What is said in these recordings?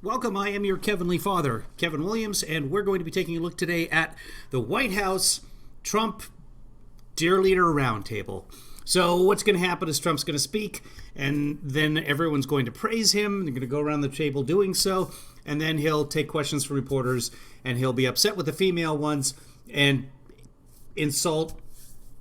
Welcome, I am your Kevinly father, Kevin Williams, and we're going to be taking a look today at the White House Trump Dear Leader Roundtable. So what's going to happen is Trump's going to speak, and then everyone's going to praise him. They're going to go around the table doing so, and then he'll take questions from reporters, and he'll be upset with the female ones and insult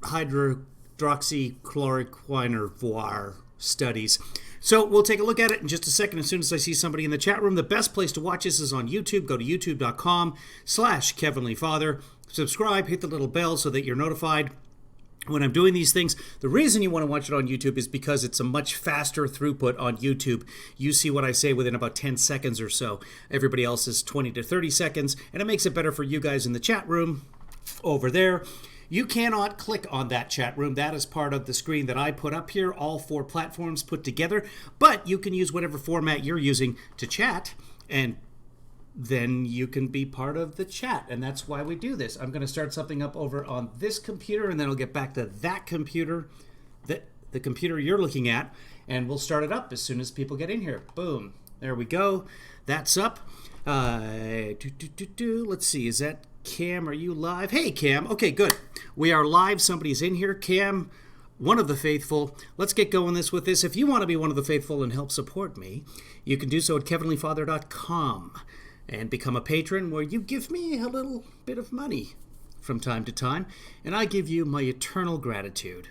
hydroxychloroquine or voir studies. So we'll take a look at it in just a second as soon as I see somebody in the chat room. The best place to watch this is on YouTube. Go to youtube.com/KevinlyFather. Subscribe, hit the little bell so that you're notified when I'm doing these things. The reason you want to watch it on YouTube is because it's a much faster throughput on YouTube. You see what I say within about 10 seconds or so. Everybody else is 20 to 30 seconds, and it makes it better for you guys in the chat room over there. You cannot click on that chat room. That is part of the screen that I put up here, all four platforms put together. But you can use whatever format you're using to chat, and then you can be part of the chat. And that's why we do this. I'm going to start something up over on this computer, and then I'll get back to that computer, the computer you're looking at, and we'll start it up as soon as people get in here. Boom. There we go. That's up. Let's see. Is that Cam? Are you live? Hey, Cam. Okay, good. We are live. Somebody's in here. Cam, one of the faithful. Let's get going with this. If you want to be one of the faithful and help support me, you can do so at kevinlyfather.com and become a patron where you give me a little bit of money from time to time, and I give you my eternal gratitude.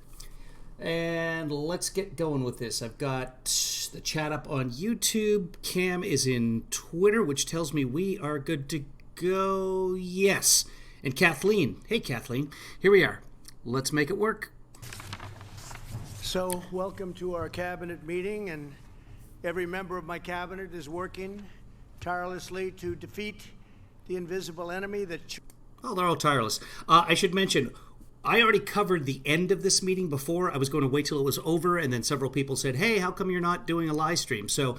And let's get going with this. I've got the chat up on YouTube. Cam is in Twitter, which tells me we are good to go. Yes. And Kathleen. Hey, Kathleen. Here we are. Let's make it work. So, welcome to our cabinet meeting, and every member of my cabinet is working tirelessly to defeat the invisible enemy that... Oh, they're all tireless. I should mention, I already covered the end of this meeting before. I was going to wait till it was over, and then several people said, hey, how come you're not doing a live stream? So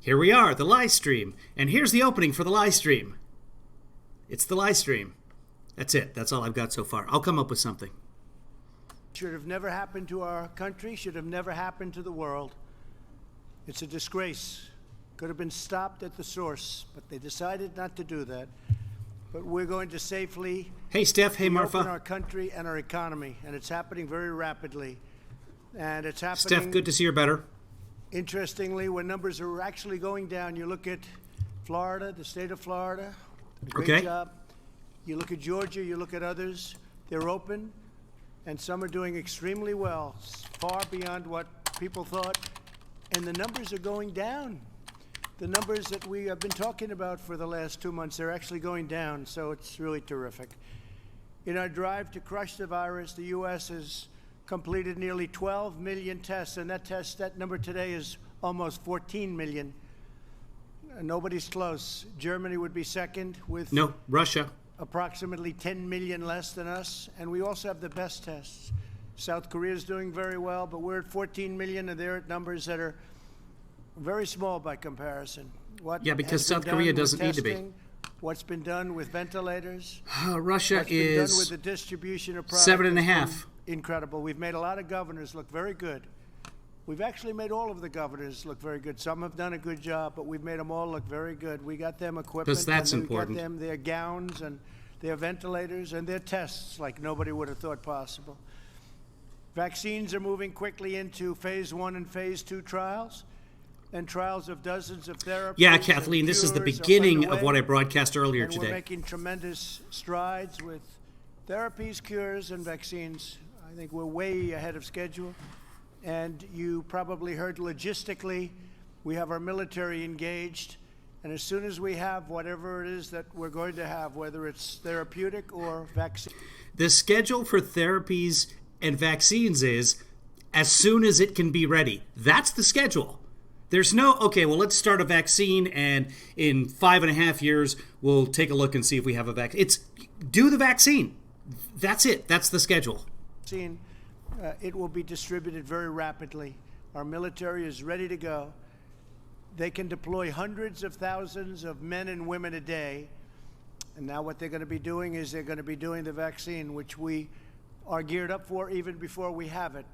here we are, the live stream. And here's the opening for the live stream. It's the live stream. That's it. That's all I've got so far. I'll come up with something. Should have never happened to our country, should have never happened to the world. It's a disgrace. Could have been stopped at the source, but they decided not to do that. But we're going to safely... Hey, Steph. Hey, Marfa. ...open our country and our economy, and it's happening very rapidly. And it's happening... Steph, good to see you better. Interestingly, when numbers are actually going down, you look at Florida, the state of Florida, great job. You look at Georgia, you look at others, they're open, and some are doing extremely well, far beyond what people thought, and the numbers are going down. The numbers that we have been talking about for the last 2 months, they're actually going down, so it's really terrific. In our drive to crush the virus, the U.S. has completed nearly 12 million tests, and that number today is almost 14 million. Nobody's close. Germany would be second with... No, Russia. ...approximately 10 million less than us, and we also have the best tests. South Korea is doing very well, but we're at 14 million, and they're at numbers that are very small by comparison. Yeah, because South Korea doesn't need to be. What's been done with ventilators? Russia what's been done with the distribution of products 7.5. Incredible. We've made a lot of governors look very good. We've actually made all of the governors look very good. Some have done a good job, but we've made them all look very good. We got them equipment. Because that's and important. We got them their gowns and their ventilators and their tests like nobody would have thought possible. Vaccines are moving quickly into phase 1 and phase 2 trials, and trials of dozens of therapies. Yeah, Kathleen, this is the beginning of what I broadcast earlier and today. We're making tremendous strides with therapies, cures, and vaccines. I think we're way ahead of schedule. And you probably heard logistically, we have our military engaged. And as soon as we have whatever it is that we're going to have, whether it's therapeutic or vaccine. The schedule for therapies and vaccines is as soon as it can be ready. That's the schedule. There's no, okay, well, let's start a vaccine, and in 5.5 years, we'll take a look and see if we have a vaccine. It's do the vaccine. That's it. That's the schedule. It will be distributed very rapidly. Our military is ready to go. They can deploy hundreds of thousands of men and women a day. And now what they're going to be doing is they're going to be doing the vaccine, which we are geared up for even before we have it.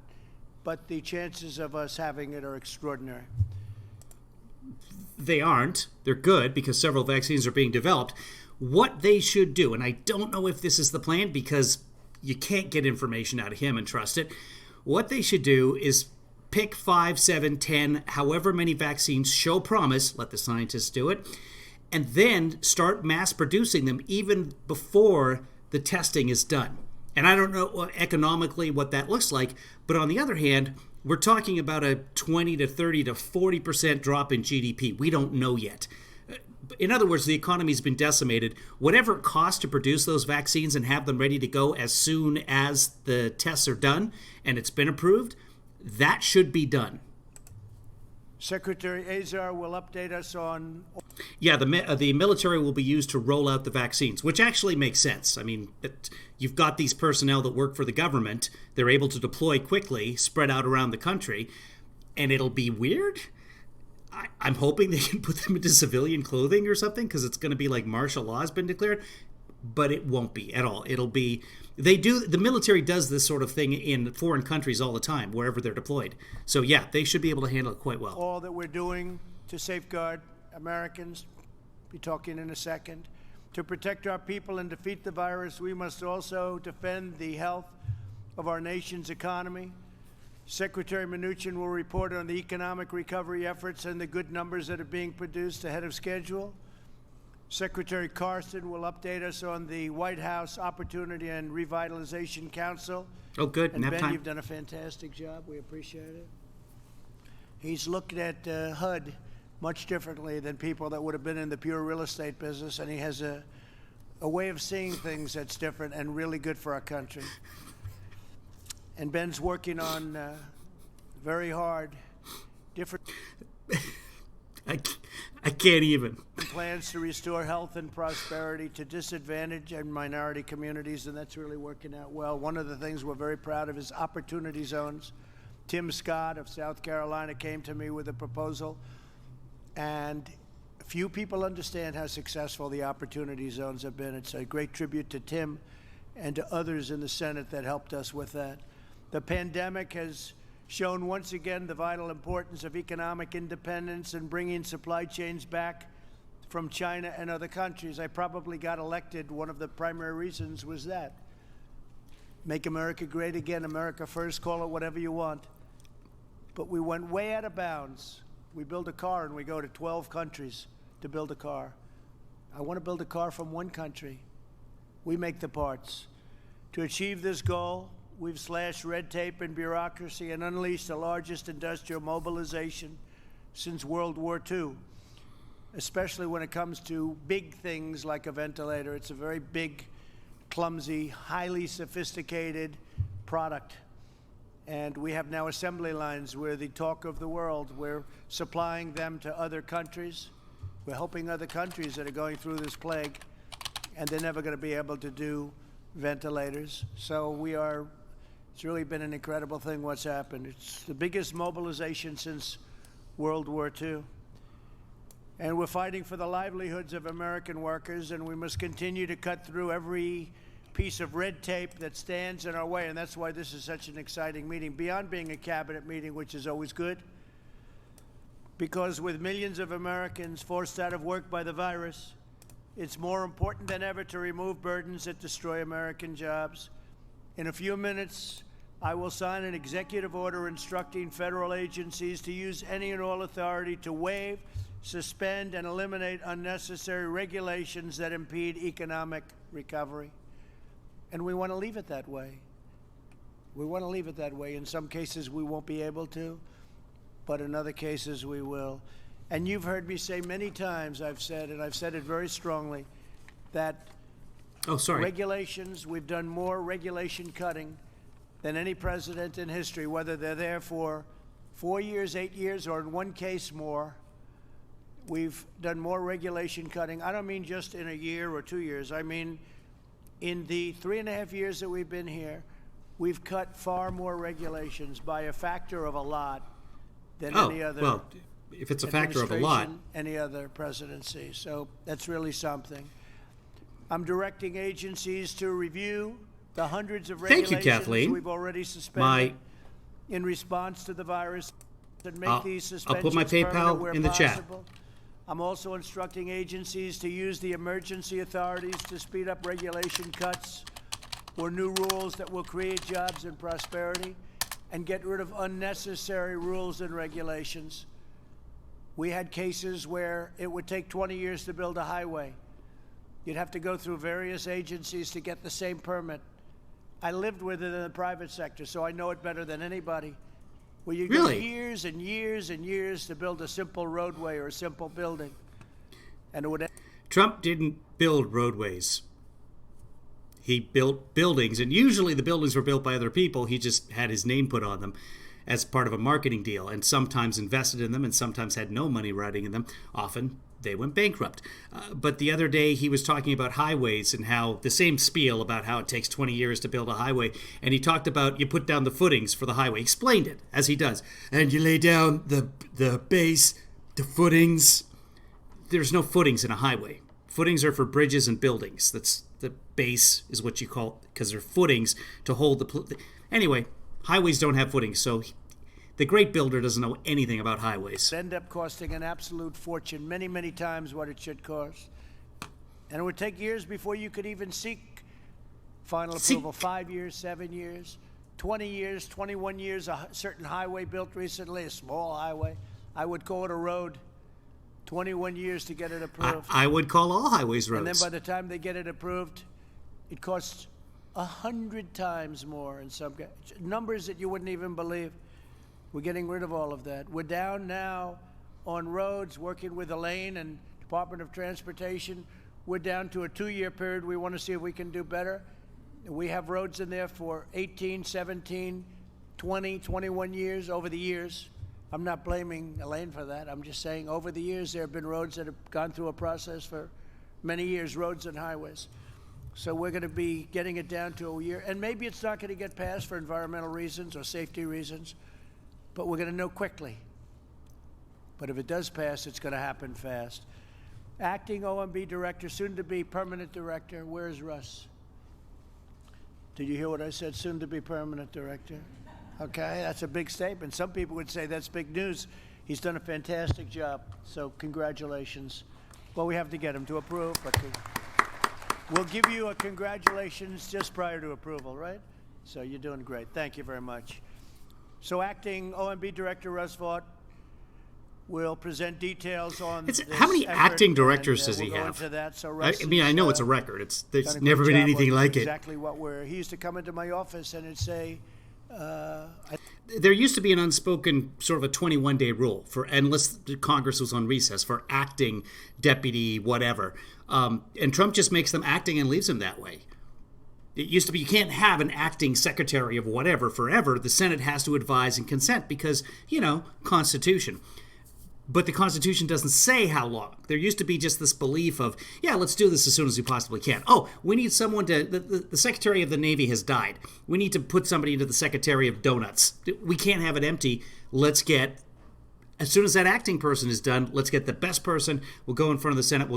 But the chances of us having it are extraordinary. they aren't. They're good because several vaccines are being developed. What they should do, and I don't know if this is the plan because you can't get information out of him and trust it. What they should do is pick 5, 7, 10, however many vaccines show promise, let the scientists do it, and then start mass producing them even before the testing is done. And I don't know economically what that looks like, but on the other hand, we're talking about a 20 to 30 to 40% drop in GDP. We don't know yet. In other words, the economy's been decimated. Whatever it costs to produce those vaccines and have them ready to go as soon as the tests are done and it's been approved, that should be done. Secretary Azar will update us on... Yeah, the military will be used to roll out the vaccines, which actually makes sense. I mean, you've got these personnel that work for the government. They're able to deploy quickly, spread out around the country, and it'll be weird. I'm hoping they can put them into civilian clothing or something because it's going to be like martial law has been declared, but it won't be at all. It'll be... The military does this sort of thing in foreign countries all the time, wherever they're deployed. So yeah, they should be able to handle it quite well. All that we're doing to safeguard Americans, be talking in a second. To protect our people and defeat the virus, we must also defend the health of our nation's economy. Secretary Mnuchin will report on the economic recovery efforts and the good numbers that are being produced ahead of schedule. Secretary Carson will update us on the White House Opportunity and Revitalization Council. Oh, good. And Nap Ben, time. you've done a fantastic job. We appreciate it. He's looked at HUD much differently than people that would have been in the pure real estate business, and he has a way of seeing things that's different and really good for our country. And Ben's working on very hard, different... I can't even. Plans to restore health and prosperity to disadvantaged and minority communities, and that's really working out well. One of the things we're very proud of is opportunity zones. Tim Scott of South Carolina came to me with a proposal, and few people understand how successful the opportunity zones have been. It's a great tribute to Tim and to others in the Senate that helped us with that. The pandemic has shown once again the vital importance of economic independence and bringing supply chains back from China and other countries. I probably got elected. One of the primary reasons was that. Make America great again, America first, call it whatever you want. But we went way out of bounds. We build a car and we go to 12 countries to build a car. I want to build a car from one country. We make the parts. To achieve this goal, we've slashed red tape and bureaucracy and unleashed the largest industrial mobilization since World War II, especially when it comes to big things like a ventilator. It's a very big, clumsy, highly sophisticated product. And we have now assembly lines. We're the talk of the world. We're supplying them to other countries. We're helping other countries that are going through this plague, and they're never going to be able to do ventilators. So we are... It's really been an incredible thing what's happened. It's the biggest mobilization since World War II. And we're fighting for the livelihoods of American workers, and we must continue to cut through every piece of red tape that stands in our way. And that's why this is such an exciting meeting, beyond being a cabinet meeting, which is always good. Because with millions of Americans forced out of work by the virus, it's more important than ever to remove burdens that destroy American jobs. In a few minutes, I will sign an executive order instructing federal agencies to use any and all authority to waive, suspend, and eliminate unnecessary regulations that impede economic recovery. And we want to leave it that way. We want to leave it that way. In some cases, we won't be able to, but in other cases, we will. And you've heard me say many times, I've said, and I've said it very strongly, that regulations, we've done more regulation cutting than any president in history, whether they're there for 4 years, 8 years, or in one case more. We've done more regulation cutting. I don't mean just in a year or 2 years. I mean in the 3.5 years that we've been here, we've cut far more regulations by a factor of a lot than any other. Well, if it's a factor of a lot, any other presidency. So that's really something. I'm directing agencies to review the hundreds of regulations we've already suspended in response to the virus and make these suspensions I'll put my PayPal where in the chat. possible. I'm also instructing agencies to use the emergency authorities to speed up regulation cuts or new rules that will create jobs and prosperity, and get rid of unnecessary rules and regulations. We had cases where it would take 20 years to build a highway. You'd have to go through various agencies to get the same permit. I lived with it in the private sector, so I know it better than anybody. Where you go years and years and years to build a simple roadway or a simple building. And it would. Trump didn't build roadways. He built buildings, and usually the buildings were built by other people. He just had his name put on them as part of a marketing deal, and sometimes invested in them and sometimes had no money riding in them. Often they went bankrupt. But the other day he was talking about highways and how the same spiel about how it takes 20 years to build a highway. And he talked about you put down the footings for the highway. He explained it, as he does. And you lay down the base, the footings. There's no footings in a highway. Footings are for bridges and buildings. That's the base is what you call it, because they're footings to hold the... Anyway, highways don't have footings, so the great builder doesn't know anything about highways. End up costing an absolute fortune, many, many times what it should cost. And it would take years before you could even seek final approval. 5 years, 7 years, 20 years, 21 years. A certain highway built recently, a small highway. I would call it a road. 21 years to get it approved. I would call all highways roads. And then by the time they get it approved, it costs 100 times more in some numbers that you wouldn't even believe. We're getting rid of all of that. We're down now on roads, working with Elaine and Department of Transportation. We're down to a 2-year period. We want to see if we can do better. We have roads in there for 18, 17, 20, 21 years, over the years. I'm not blaming Elaine for that. I'm just saying over the years there have been roads that have gone through a process for many years, roads and highways. So we're going to be getting it down to a year. And maybe it's not going to get passed for environmental reasons or safety reasons, but we're going to know quickly. But if it does pass, it's going to happen fast. Acting OMB director, soon to be permanent director. Where's Russ? Did you hear what I said? Soon to be permanent director. Okay, that's a big statement. Some people would say that's big news. He's done a fantastic job, so congratulations. Well, we have to get him to approve, but we'll give you a congratulations just prior to approval, right? So you're doing great. Thank you very much. So acting OMB Director Russ Vought will present details on this how many acting directors does he we'll have? Go into that. So Russ I know it's a record. There's never been anything like it. Exactly what he used to come into my office and it'd say, there used to be an unspoken sort of a 21-day rule for, unless Congress was on recess, for acting deputy whatever. And Trump just makes them acting and leaves them that way. It used to be you can't have an acting secretary of whatever forever. The Senate has to advise and consent because, Constitution. But the Constitution doesn't say how long. There used to be just this belief of, yeah, let's do this as soon as we possibly can. Oh, we need someone to, the Secretary of the Navy has died. We need to put somebody into the Secretary of Donuts. We can't have it empty. Let's get, as soon as that acting person is done, let's get the best person. We'll go in front of the Senate.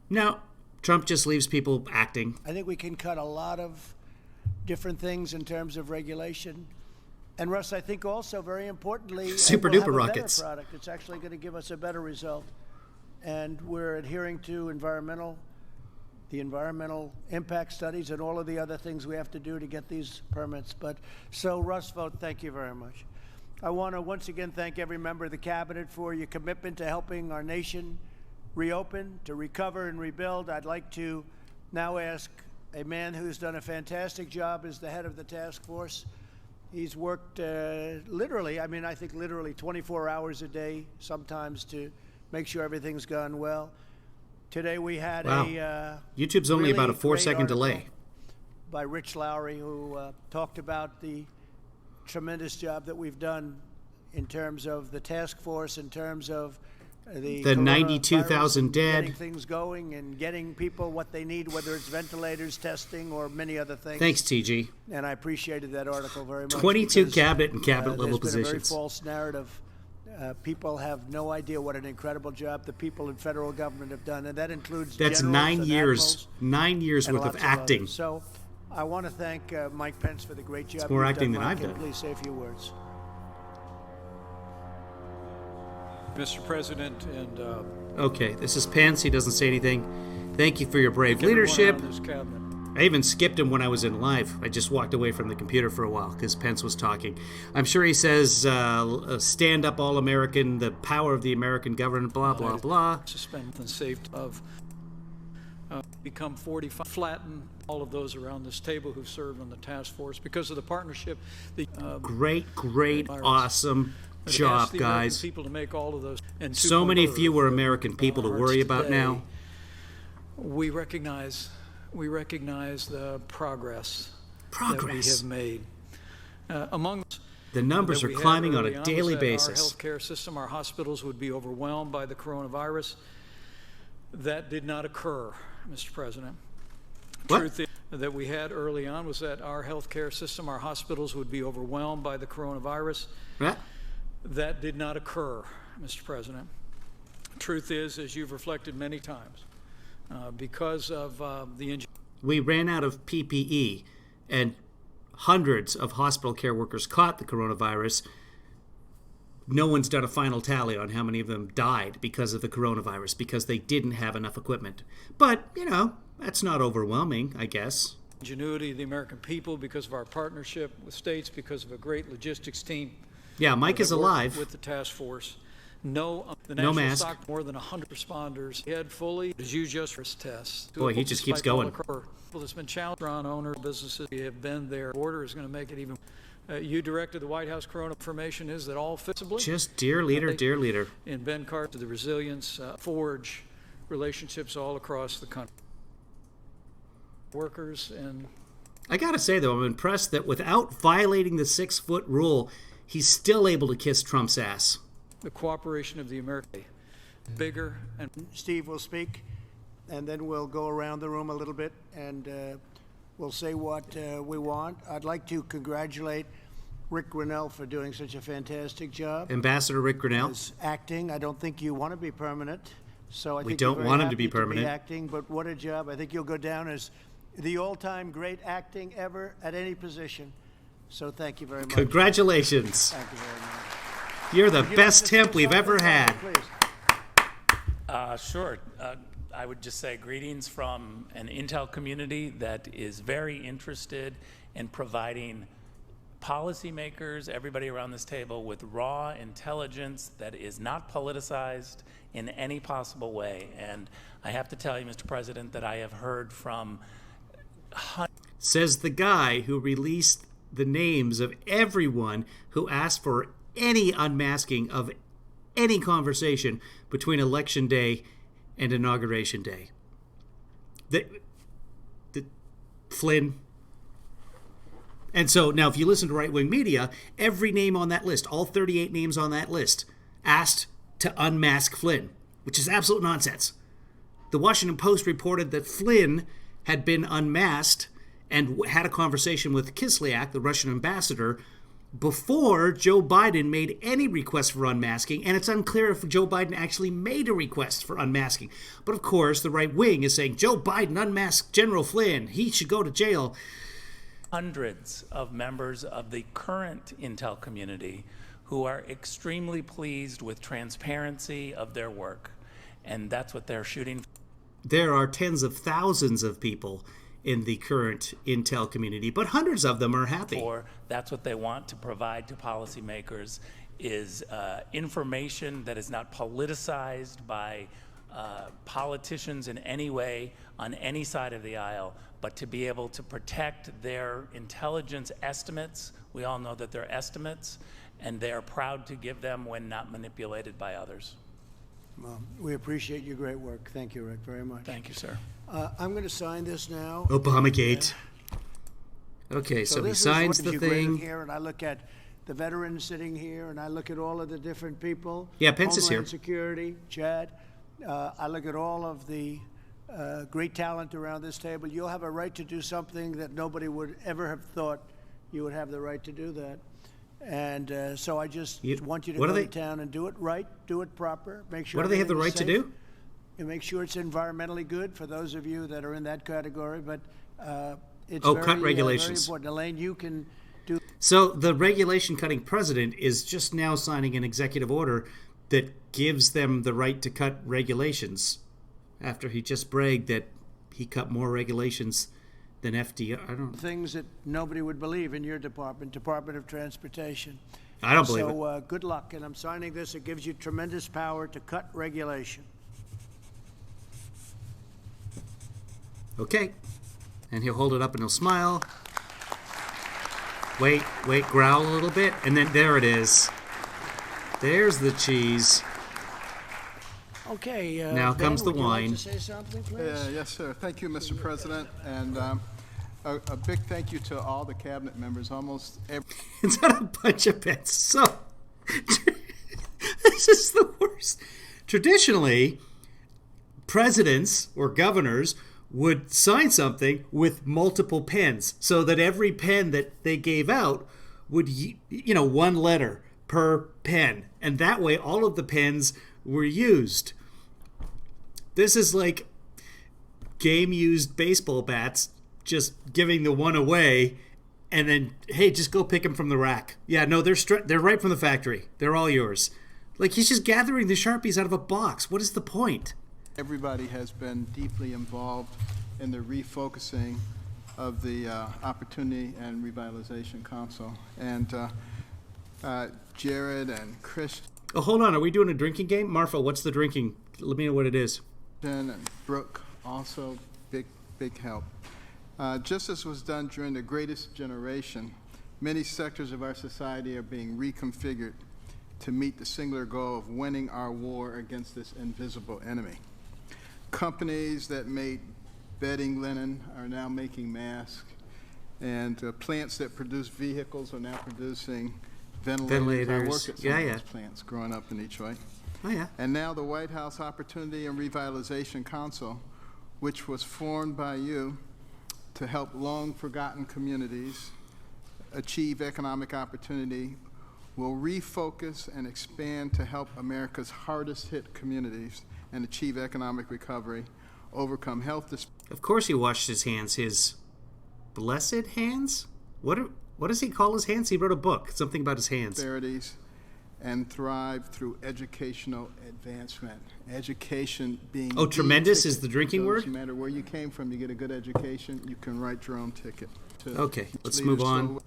No, Trump just leaves people acting. I think we can cut a lot of different things in terms of regulation. And Russ, I think also very importantly, super we'll duper have a rockets. Better product. It's actually going to give us a better result. And we're adhering to the environmental impact studies and all of the other things we have to do to get these permits. So Russ Vought, thank you very much. I want to once again thank every member of the cabinet for your commitment to helping our nation reopen, to recover and rebuild. I'd like to now ask a man who's done a fantastic job as the head of the task force. He's worked literally 24 hours a day sometimes to make sure everything's gone well. Today we had YouTube's only really about a 4-second delay. By Rich Lowry, who talked about the tremendous job that we've done in terms of the task force, in terms of the 92,000 dead. Getting things going and getting people what they need, whether it's ventilators, testing, or many other things. Thanks, TG. And I appreciated that article very much. 22 cabinet and cabinet-level there's been positions. a very false narrative. People have no idea what an incredible job the people in federal government have done, and that includes That's generals 9 and years. 9 years and worth of lots acting. others. So I want to thank Mike Pence for the great job. It's more you've acting done, than Mike, I've and done. Please say a few words. Mr. President, and Okay, this is Pence. He doesn't say anything. Thank you for your brave leadership. I even skipped him when I was in live. I just walked away from the computer for a while because Pence was talking. I'm sure he says, stand up all American, the power of the American government, blah, blah, blah. Suspend and saved of become 45, flatten all of those around this table who served on the task force because of the partnership. Great, awesome job, guys. People to make all of those. And so many fewer American people to worry about now. We recognize the progress that we have made. Among the numbers are climbing on a daily basis. Our healthcare system, our hospitals would be overwhelmed by the coronavirus. That did not occur, Mr. President. What? Truth is that we had early on was that our healthcare system, our hospitals would be overwhelmed by the coronavirus. What? That did not occur, Mr. President. Truth is, as you've reflected many times, because of we ran out of PPE, and hundreds of hospital care workers caught the coronavirus. No one's done a final tally on how many of them died because of the coronavirus, because they didn't have enough equipment. But, that's not overwhelming, I guess. Ingenuity of the American people, because of our partnership with states, because of a great logistics team. Yeah, Mike is alive. With the task force. The no mask. Stock, more than 100 responders had fully, as you just tests. Boy, he just keeps going. That's been challenged on owner businesses. We have been there. Order is going to make it even. You directed the White House Corona information is that all fixably. Just dear leader. In Ben Carter, to the resilience, forge relationships all across the country. Workers and. I gotta say though, I'm impressed that without violating the 6-foot rule, he's still able to kiss Trump's ass. The cooperation of the American, bigger and. Steve will speak, and then we'll go around the room a little bit, and we'll say what we want. I'd like to congratulate Rick Grinnell for doing such a fantastic job. Ambassador Rick Grinnell. As acting, I don't think you want to be permanent, so I think we don't want him to be permanent. Acting, but what a job! I think you'll go down as the all-time great acting ever at any position. So thank you very much. Congratulations. Thank you very much. You're the best temp we've ever had. Sure. I would just say greetings from an Intel community that is very interested in providing policymakers, everybody around this table, with raw intelligence that is not politicized in any possible way. And I have to tell you, Mr. President, that I have heard from says the guy who released the names of everyone who asked for any unmasking of any conversation between Election Day and Inauguration Day. The Flynn. And so now if you listen to right-wing media, every name on that list, all 38 names on that list, asked to unmask Flynn, which is absolute nonsense. The Washington Post reported that Flynn had been unmasked and had a conversation with Kislyak, the Russian ambassador, before Joe Biden made any request for unmasking, and it's unclear if Joe Biden actually made a request for unmasking. But of course, the right wing is saying, Joe Biden unmasked General Flynn. He should go to jail. Hundreds of members of the current Intel community who are extremely pleased with transparency of their work, and that's what they're shooting for. There are tens of thousands of people in the current Intel community, but hundreds of them are happy. That's what they want to provide to policymakers is information that is not politicized by politicians in any way on any side of the aisle, but to be able to protect their intelligence estimates. We all know that they're estimates, and they are proud to give them when not manipulated by others. Well, we appreciate your great work. Thank you, Rick, very much. Thank you, sir. I'm going to sign this now. Obamagate. Okay, so he signs the thing. Here, and I look at the veterans sitting here, and I look at all of the different people. Yeah, Pence is here. Homeland Security, Chad. I look at all of the great talent around this table. You'll have a right to do something that nobody would ever have thought you would have the right to do that. And so I just want you to go to town and do it right, do it proper, make sure. What do they have the right to do? And make sure it's environmentally good for those of you that are in that category. But it's cut regulations. very important. Elaine, you can do. So the regulation cutting president is just now signing an executive order that gives them the right to cut regulations after he just bragged that he cut more regulations than FDR? I don't know. Things that nobody would believe in your department, Department of Transportation. I don't believe it. So good luck, and I'm signing this. It gives you tremendous power to cut regulation. Okay. And he'll hold it up and he'll smile. Wait, growl a little bit, and then there it is. There's the cheese. Okay. Now Ben, comes the would you like wine. to say something, please? Yes, sir. Thank you, Mr. President. And a big thank you to all the cabinet members. Almost every It's not a bunch of pets. So, this is the worst. Traditionally, presidents or governors would sign something with multiple pens so that every pen that they gave out would, one letter per pen. And that way, all of the pens were used. This is like game-used baseball bats, just giving the one away, and then, hey, just go pick them from the rack. Yeah, no, they're right from the factory. They're all yours. Like, he's just gathering the Sharpies out of a box. What is the point? Everybody has been deeply involved in the refocusing of the Opportunity and Revitalization Council. And Jared and Christian Oh, hold on. Are we doing a drinking game? Marfa, what's the drinking? Let me know what it is. and Brooke also big help. Just as was done during the greatest generation, many sectors of our society are being reconfigured to meet the singular goal of winning our war against this invisible enemy. Companies that made bedding linen are now making masks, and plants that produce vehicles are now producing ventilators. I worked at some of those plants growing up in Detroit. Oh, yeah. And now the White House Opportunity and Revitalization Council, which was formed by you to help long-forgotten communities achieve economic opportunity, will refocus and expand to help America's hardest-hit communities and achieve economic recovery, overcome health disparities. Of course he washed his hands. His blessed hands? What does he call his hands? He wrote a book, something about his hands. And thrive through educational advancement. Education being tremendous is the drinking word? No matter where you came from, you get a good education, you can write your own ticket. Okay, let's move on.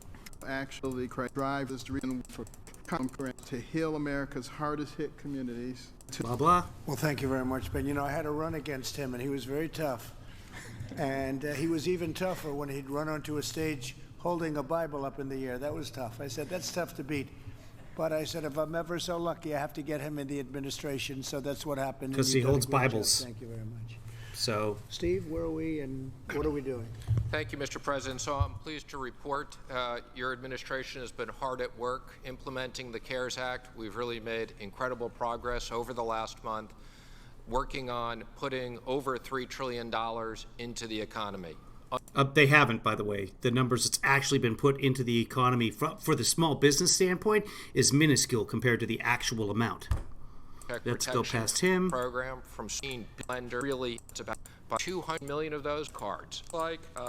Actually, drive is the reason for to heal America's hardest hit communities. Blah, blah. Well, thank you very much, Ben. You know, I had to run against him, and he was very tough. And he was even tougher when he'd run onto a stage holding a Bible up in the air. That was tough. I said, that's tough to beat. But I said, if I'm ever so lucky, I have to get him in the administration. So that's what happened. Because he holds Bibles. Thank you very much. So, Steve, where are we and what are we doing? Thank you, Mr. President. So I'm pleased to report your administration has been hard at work implementing the CARES Act. We've really made incredible progress over the last month, working on putting over $3 trillion into the economy. They haven't, by the way. The numbers that's actually been put into the economy for the small business standpoint is minuscule compared to the actual amount. Let's go past him. Program from Blender really it's about 200 million of those cards,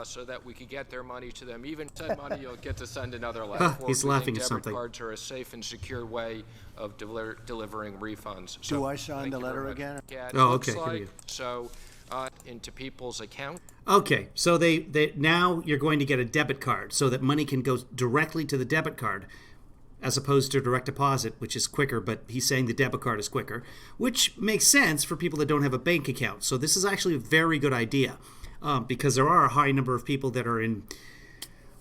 so that we could get their money to them. Even send money, you'll get to send another letter. He's laughing at something. Debit cards are a safe and secure way of delivering refunds. Do I sign the letter again? Oh, okay. Here we go. So into people's account. Okay, so they now you're going to get a debit card so that money can go directly to the debit card as opposed to direct deposit, which is quicker, but he's saying the debit card is quicker, which makes sense for people that don't have a bank account. So this is actually a very good idea because there are a high number of people that are in,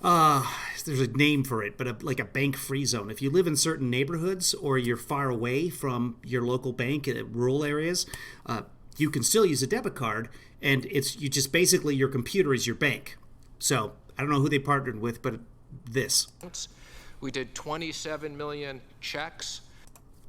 there's a name for it, but like a bank-free zone. If you live in certain neighborhoods or you're far away from your local bank in rural areas, you can still use a debit card, and you just basically your computer is your bank. So I don't know who they partnered with, but this. We did 27 million checks.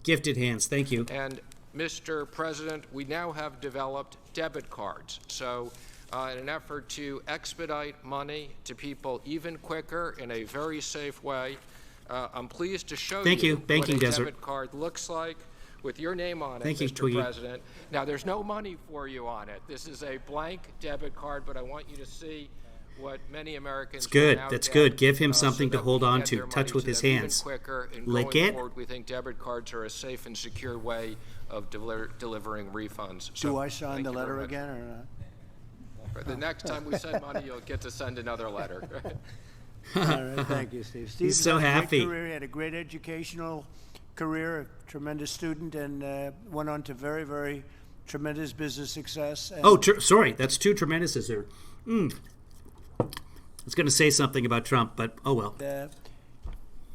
Gifted hands, thank you. And Mr. President, we now have developed debit cards. So in an effort to expedite money to people even quicker in a very safe way, I'm pleased to show you Banking what a Desert. debit card looks like with your name on it, Thank you, Mr. Twiggy. President. Now, there's no money for you on it. This is a blank debit card, but I want you to see what many Americans It's good. will now That's get, good. Give him so something to that hold we can on get to. their Touch money with to his them even hands. quicker. And Lick going it. forward, we think debit cards are a safe and secure way of delivering refunds. So, Do I sign thank the you very letter much. again or not? The next time we send money, you'll get to send another letter. All right, thank you, Steve. Steve's so had a great happy. career. He had a great educational career, a tremendous student, and went on to very, very tremendous business success. And Oh, sorry. That's two tremenduses there. I was going to say something about Trump, but oh well.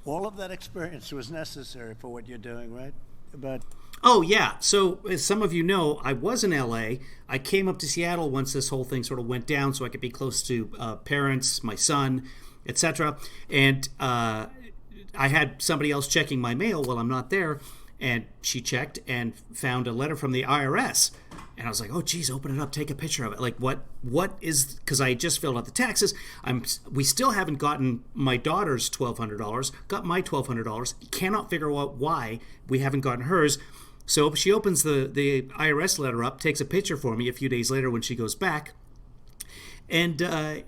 all of that experience was necessary for what you're doing, right? But Oh, yeah. So, as some of you know, I was in LA. I came up to Seattle once this whole thing sort of went down so I could be close to parents, my son, etc. And I had somebody else checking my mail while I'm not there, and she checked and found a letter from the IRS. And I was like, oh, geez, open it up, take a picture of it. Like, what is, because I just filled out the taxes. We still haven't gotten my daughter's $1,200, got my $1,200, cannot figure out why we haven't gotten hers. So she opens the IRS letter up, takes a picture for me a few days later when she goes back, and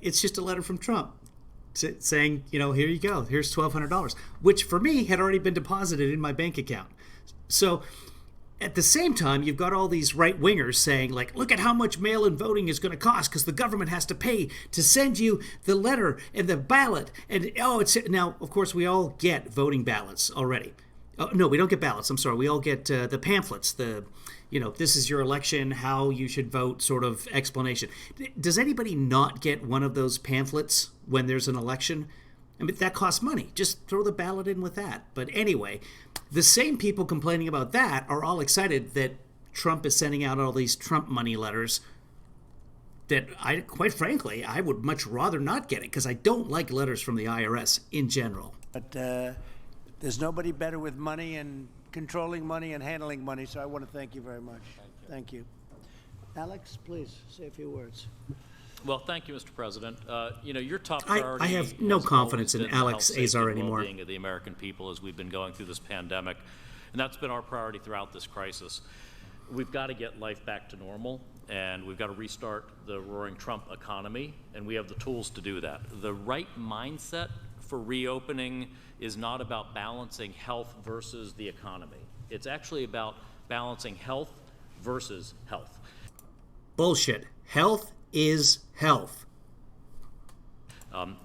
it's just a letter from Trump saying, here you go, here's $1,200, which for me had already been deposited in my bank account. So at the same time, you've got all these right-wingers saying, like, look at how much mail-in voting is going to cost because the government has to pay to send you the letter and the ballot. And, now, of course, we all get voting ballots already. No, we don't get ballots. I'm sorry. We all get the pamphlets, this is your election, how you should vote sort of explanation. Does anybody not get one of those pamphlets when there's an election? I mean, that costs money. Just throw the ballot in with that. But anyway, the same people complaining about that are all excited that Trump is sending out all these Trump money letters that quite frankly, I would much rather not get it because I don't like letters from the IRS in general. But there's nobody better with money and controlling money and handling money, so I want to thank you very much. Thank you. Alex, please say a few words. Well, thank you, Mr. President. Your top priority. I have no has confidence always in been the Alex health, safety, Azar and anymore. well-being of the American people as we've been going through this pandemic, and that's been our priority throughout this crisis. We've got to get life back to normal, and we've got to restart the roaring Trump economy, and we have the tools to do that. The right mindset for reopening is not about balancing health versus the economy. It's actually about balancing health versus health. Bullshit. Health is health.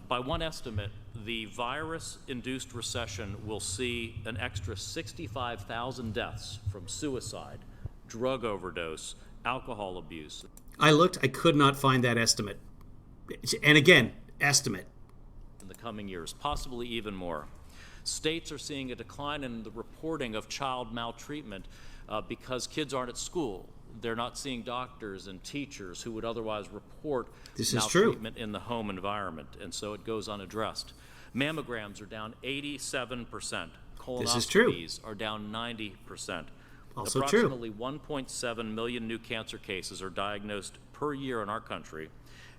By one estimate, the virus-induced recession will see an extra 65,000 deaths from suicide, drug overdose, alcohol abuse. I looked, I could not find that estimate. And again, estimate. In the coming years, possibly even more. States are seeing a decline in the reporting of child maltreatment because kids aren't at school. They're not seeing doctors and teachers who would otherwise report maltreatment in the home environment, and so it goes unaddressed. Mammograms are down 87%. Colonoscopies are down 90%. Also Approximately 1.7 million new cancer cases are diagnosed per year in our country,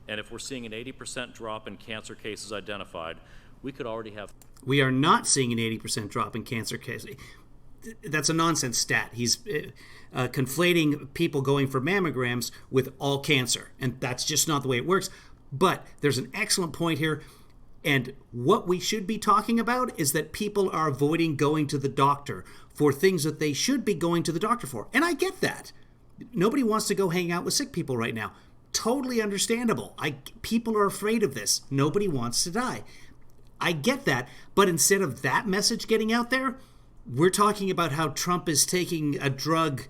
and if we're seeing an 80% drop in cancer cases identified, we could already have... We are not seeing an 80% drop in cancer cases. That's a nonsense stat. He's conflating people going for mammograms with all cancer, and that's just not the way it works. But there's an excellent point here, and what we should be talking about is that people are avoiding going to the doctor for things that they should be going to the doctor for. And I get that. Nobody wants to go hang out with sick people right now. Totally understandable. People are afraid of this. Nobody wants to die. I get that, but instead of that message getting out there, we're talking about how Trump is taking a drug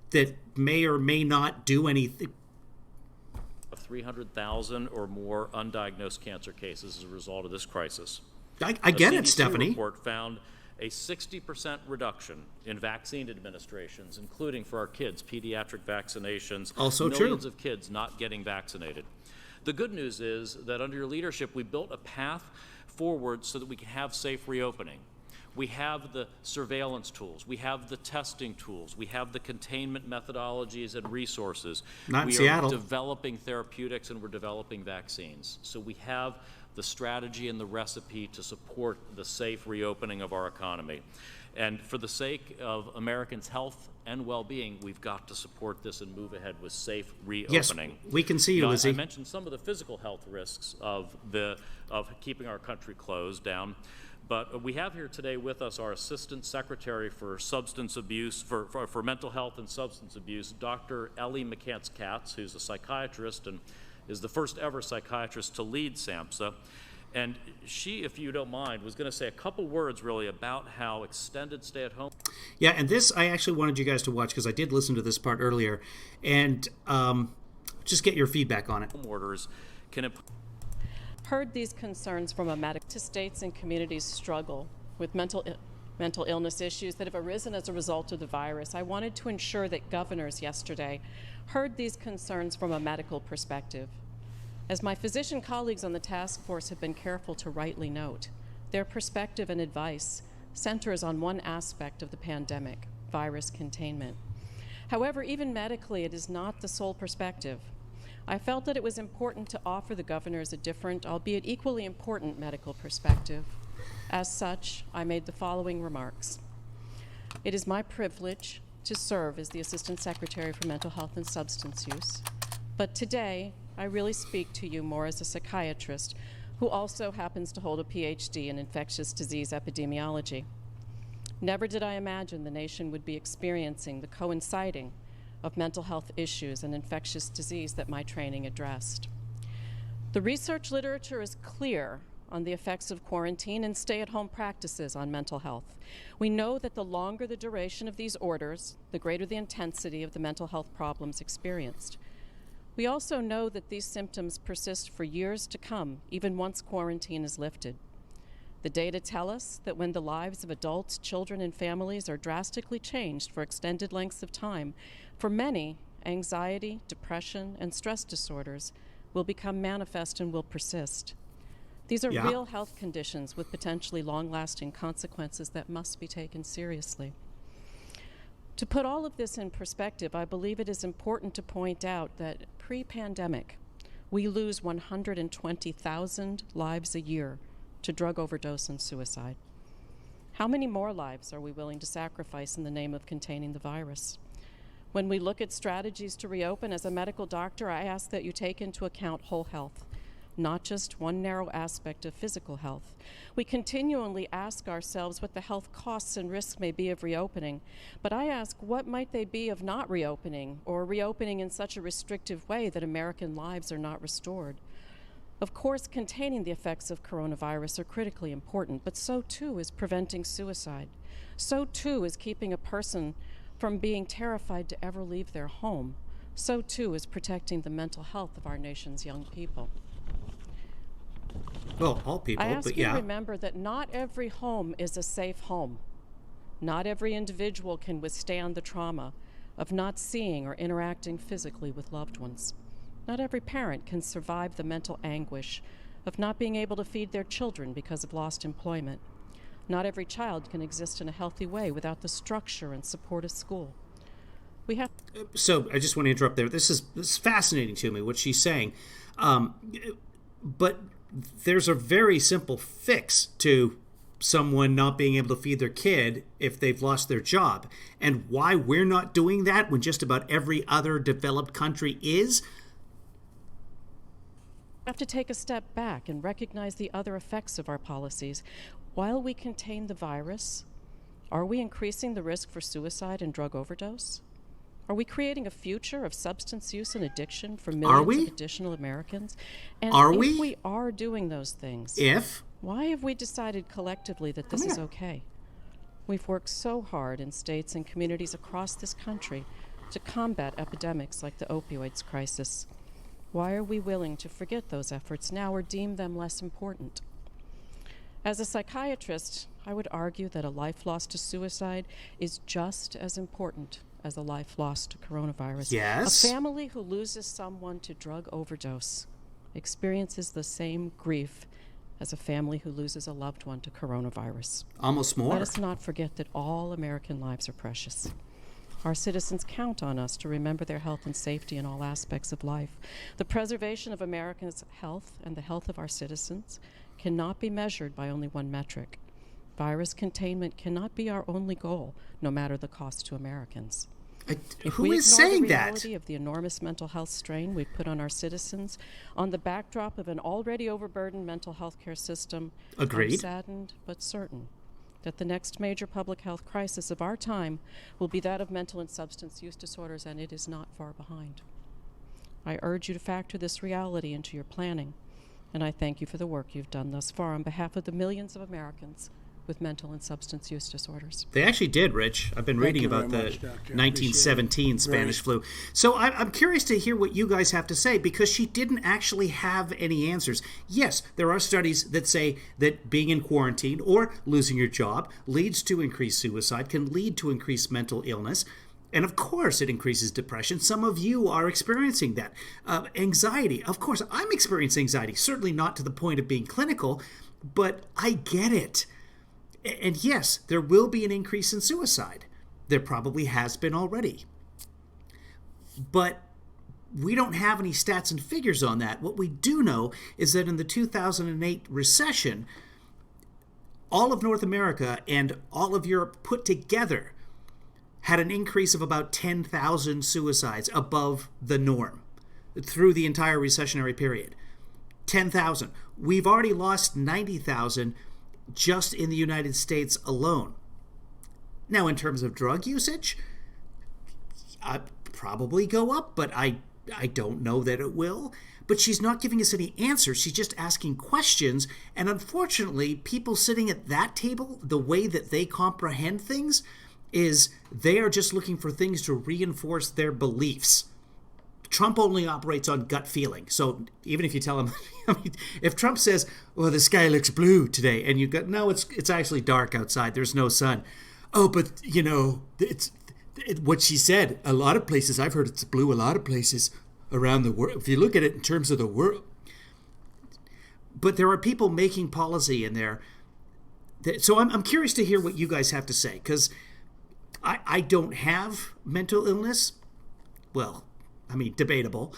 that may or may not do anything. 300,000 or more undiagnosed cancer cases as a result of this crisis. I get it, CDC Stephanie. report found a 60% reduction in vaccine administrations, including for our kids, pediatric vaccinations. Also millions true. of kids not getting vaccinated. The good news is that under your leadership, we built a path forward so that we can have safe reopening. We have the surveillance tools. We have the testing tools. We have the containment methodologies and resources. Not in we Seattle. are developing therapeutics and we're developing vaccines. So we have the strategy and the recipe to support the safe reopening of our economy. And for the sake of Americans' health and well-being, we've got to support this and move ahead with safe reopening. Yes, we can see you, Lizzie. I mentioned some of the physical health risks of keeping our country closed down. But we have here today with us our Assistant Secretary for Substance Abuse, for Mental Health and Substance Abuse, Dr. Ellie McCants-Katz, who's a psychiatrist and is the first ever psychiatrist to lead SAMHSA. And she, if you don't mind, was going to say a couple words really about how extended stay-at-home. Yeah, and this I actually wanted you guys to watch because I did listen to this part earlier, and just get your feedback on it. Orders can heard these concerns from a medic to states and communities struggle with mental illness issues that have arisen as a result of the virus. I wanted to ensure that governors yesterday heard these concerns from a medical perspective. As my physician colleagues on the task force have been careful to rightly note, their perspective and advice centers on one aspect of the pandemic, virus containment. However, even medically, it is not the sole perspective. I felt that it was important to offer the governors a different, albeit equally important, medical perspective. As such, I made the following remarks. It is my privilege to serve as the Assistant Secretary for Mental Health and Substance Use, but today I really speak to you more as a psychiatrist who also happens to hold a PhD in infectious disease epidemiology. Never did I imagine the nation would be experiencing the coinciding of mental health issues and infectious disease that my training addressed. The research literature is clear on the effects of quarantine and stay-at-home practices on mental health. We know that the longer the duration of these orders, the greater the intensity of the mental health problems experienced. We also know that these symptoms persist for years to come, even once quarantine is lifted. The data tell us that when the lives of adults, children, and families are drastically changed for extended lengths of time, for many, anxiety, depression, and stress disorders will become manifest and will persist. These are real health conditions with potentially long-lasting consequences that must be taken seriously. To put all of this in perspective, I believe it is important to point out that pre-pandemic, we lose 120,000 lives a year to drug overdose and suicide. How many more lives are we willing to sacrifice in the name of containing the virus? When we look at strategies to reopen, as a medical doctor, I ask that you take into account whole health, not just one narrow aspect of physical health. We continually ask ourselves what the health costs and risks may be of reopening, but I ask what might they be of not reopening, or reopening in such a restrictive way that American lives are not restored. Of course, containing the effects of coronavirus are critically important, but so too is preventing suicide. So too is keeping a person from being terrified to ever leave their home. So too is protecting the mental health of our nation's young people. Well, all people, I ask but you yeah. to remember that not every home is a safe home. Not every individual can withstand the trauma of not seeing or interacting physically with loved ones. Not every parent can survive the mental anguish of not being able to feed their children because of lost employment. Not every child can exist in a healthy way without the structure and support of school. We have. So I just want to interrupt there. This is fascinating to me, what she's saying. But there's a very simple fix to someone not being able to feed their kid if they've lost their job. And why we're not doing that when just about every other developed country is? We have to take a step back and recognize the other effects of our policies. While we contain the virus, are we increasing the risk for suicide and drug overdose? Are we creating a future of substance use and addiction for millions of additional Americans? And if we are doing those things, why have we decided collectively that this is okay? We've worked so hard in states and communities across this country to combat epidemics like the opioids crisis. Why are we willing to forget those efforts now or deem them less important? As a psychiatrist, I would argue that a life lost to suicide is just as important as a life lost to coronavirus. Yes. A family who loses someone to drug overdose experiences the same grief as a family who loses a loved one to coronavirus. Almost more. Let us not forget that all American lives are precious. Our citizens count on us to remember their health and safety in all aspects of life. The preservation of America's health and the health of our citizens cannot be measured by only one metric. Virus containment cannot be our only goal, no matter the cost to Americans. Who is saying the that? reality of the enormous mental health strain we've put on our citizens on the backdrop of an already overburdened mental health care system, Agreed. I'm saddened but certain that the next major public health crisis of our time will be that of mental and substance use disorders, and it is not far behind. I urge you to factor this reality into your planning, and I thank you for the work you've done thus far on behalf of the millions of Americans with mental and substance use disorders. They actually did, Rich. I've been reading you about very the much, Doctor. I 1917 Spanish flu. So I'm curious to hear what you guys have to say, because she didn't actually have any answers. Yes, there are studies that say that being in quarantine or losing your job leads to increased suicide, can lead to increased mental illness. And of course, it increases depression. Some of you are experiencing that. Anxiety. Of course, I'm experiencing anxiety. Certainly not to the point of being clinical, but I get it. And yes, there will be an increase in suicide. There probably has been already. But we don't have any stats and figures on that. What we do know is that in the 2008 recession, all of North America and all of Europe put together had an increase of about 10,000 suicides above the norm through the entire recessionary period. 10,000. We've already lost 90,000 just in the United States alone. Now, in terms of drug usage, I'd probably go up, but I don't know that it will. But she's not giving us any answers. She's just asking questions. And unfortunately, people sitting at that table, the way that they comprehend things is they are just looking for things to reinforce their beliefs. Trump only operates on gut feeling. So even if you tell him, I mean, if Trump says, well, the sky looks blue today, and you go, no, it's actually dark outside. There's no sun. Oh, but, you know, what she said, a lot of places, I've heard it's blue a lot of places around the world. If you look at it in terms of the world. But there are people making policy in there. So I'm curious to hear what you guys have to say, because I don't have mental illness. Well, I mean, debatable.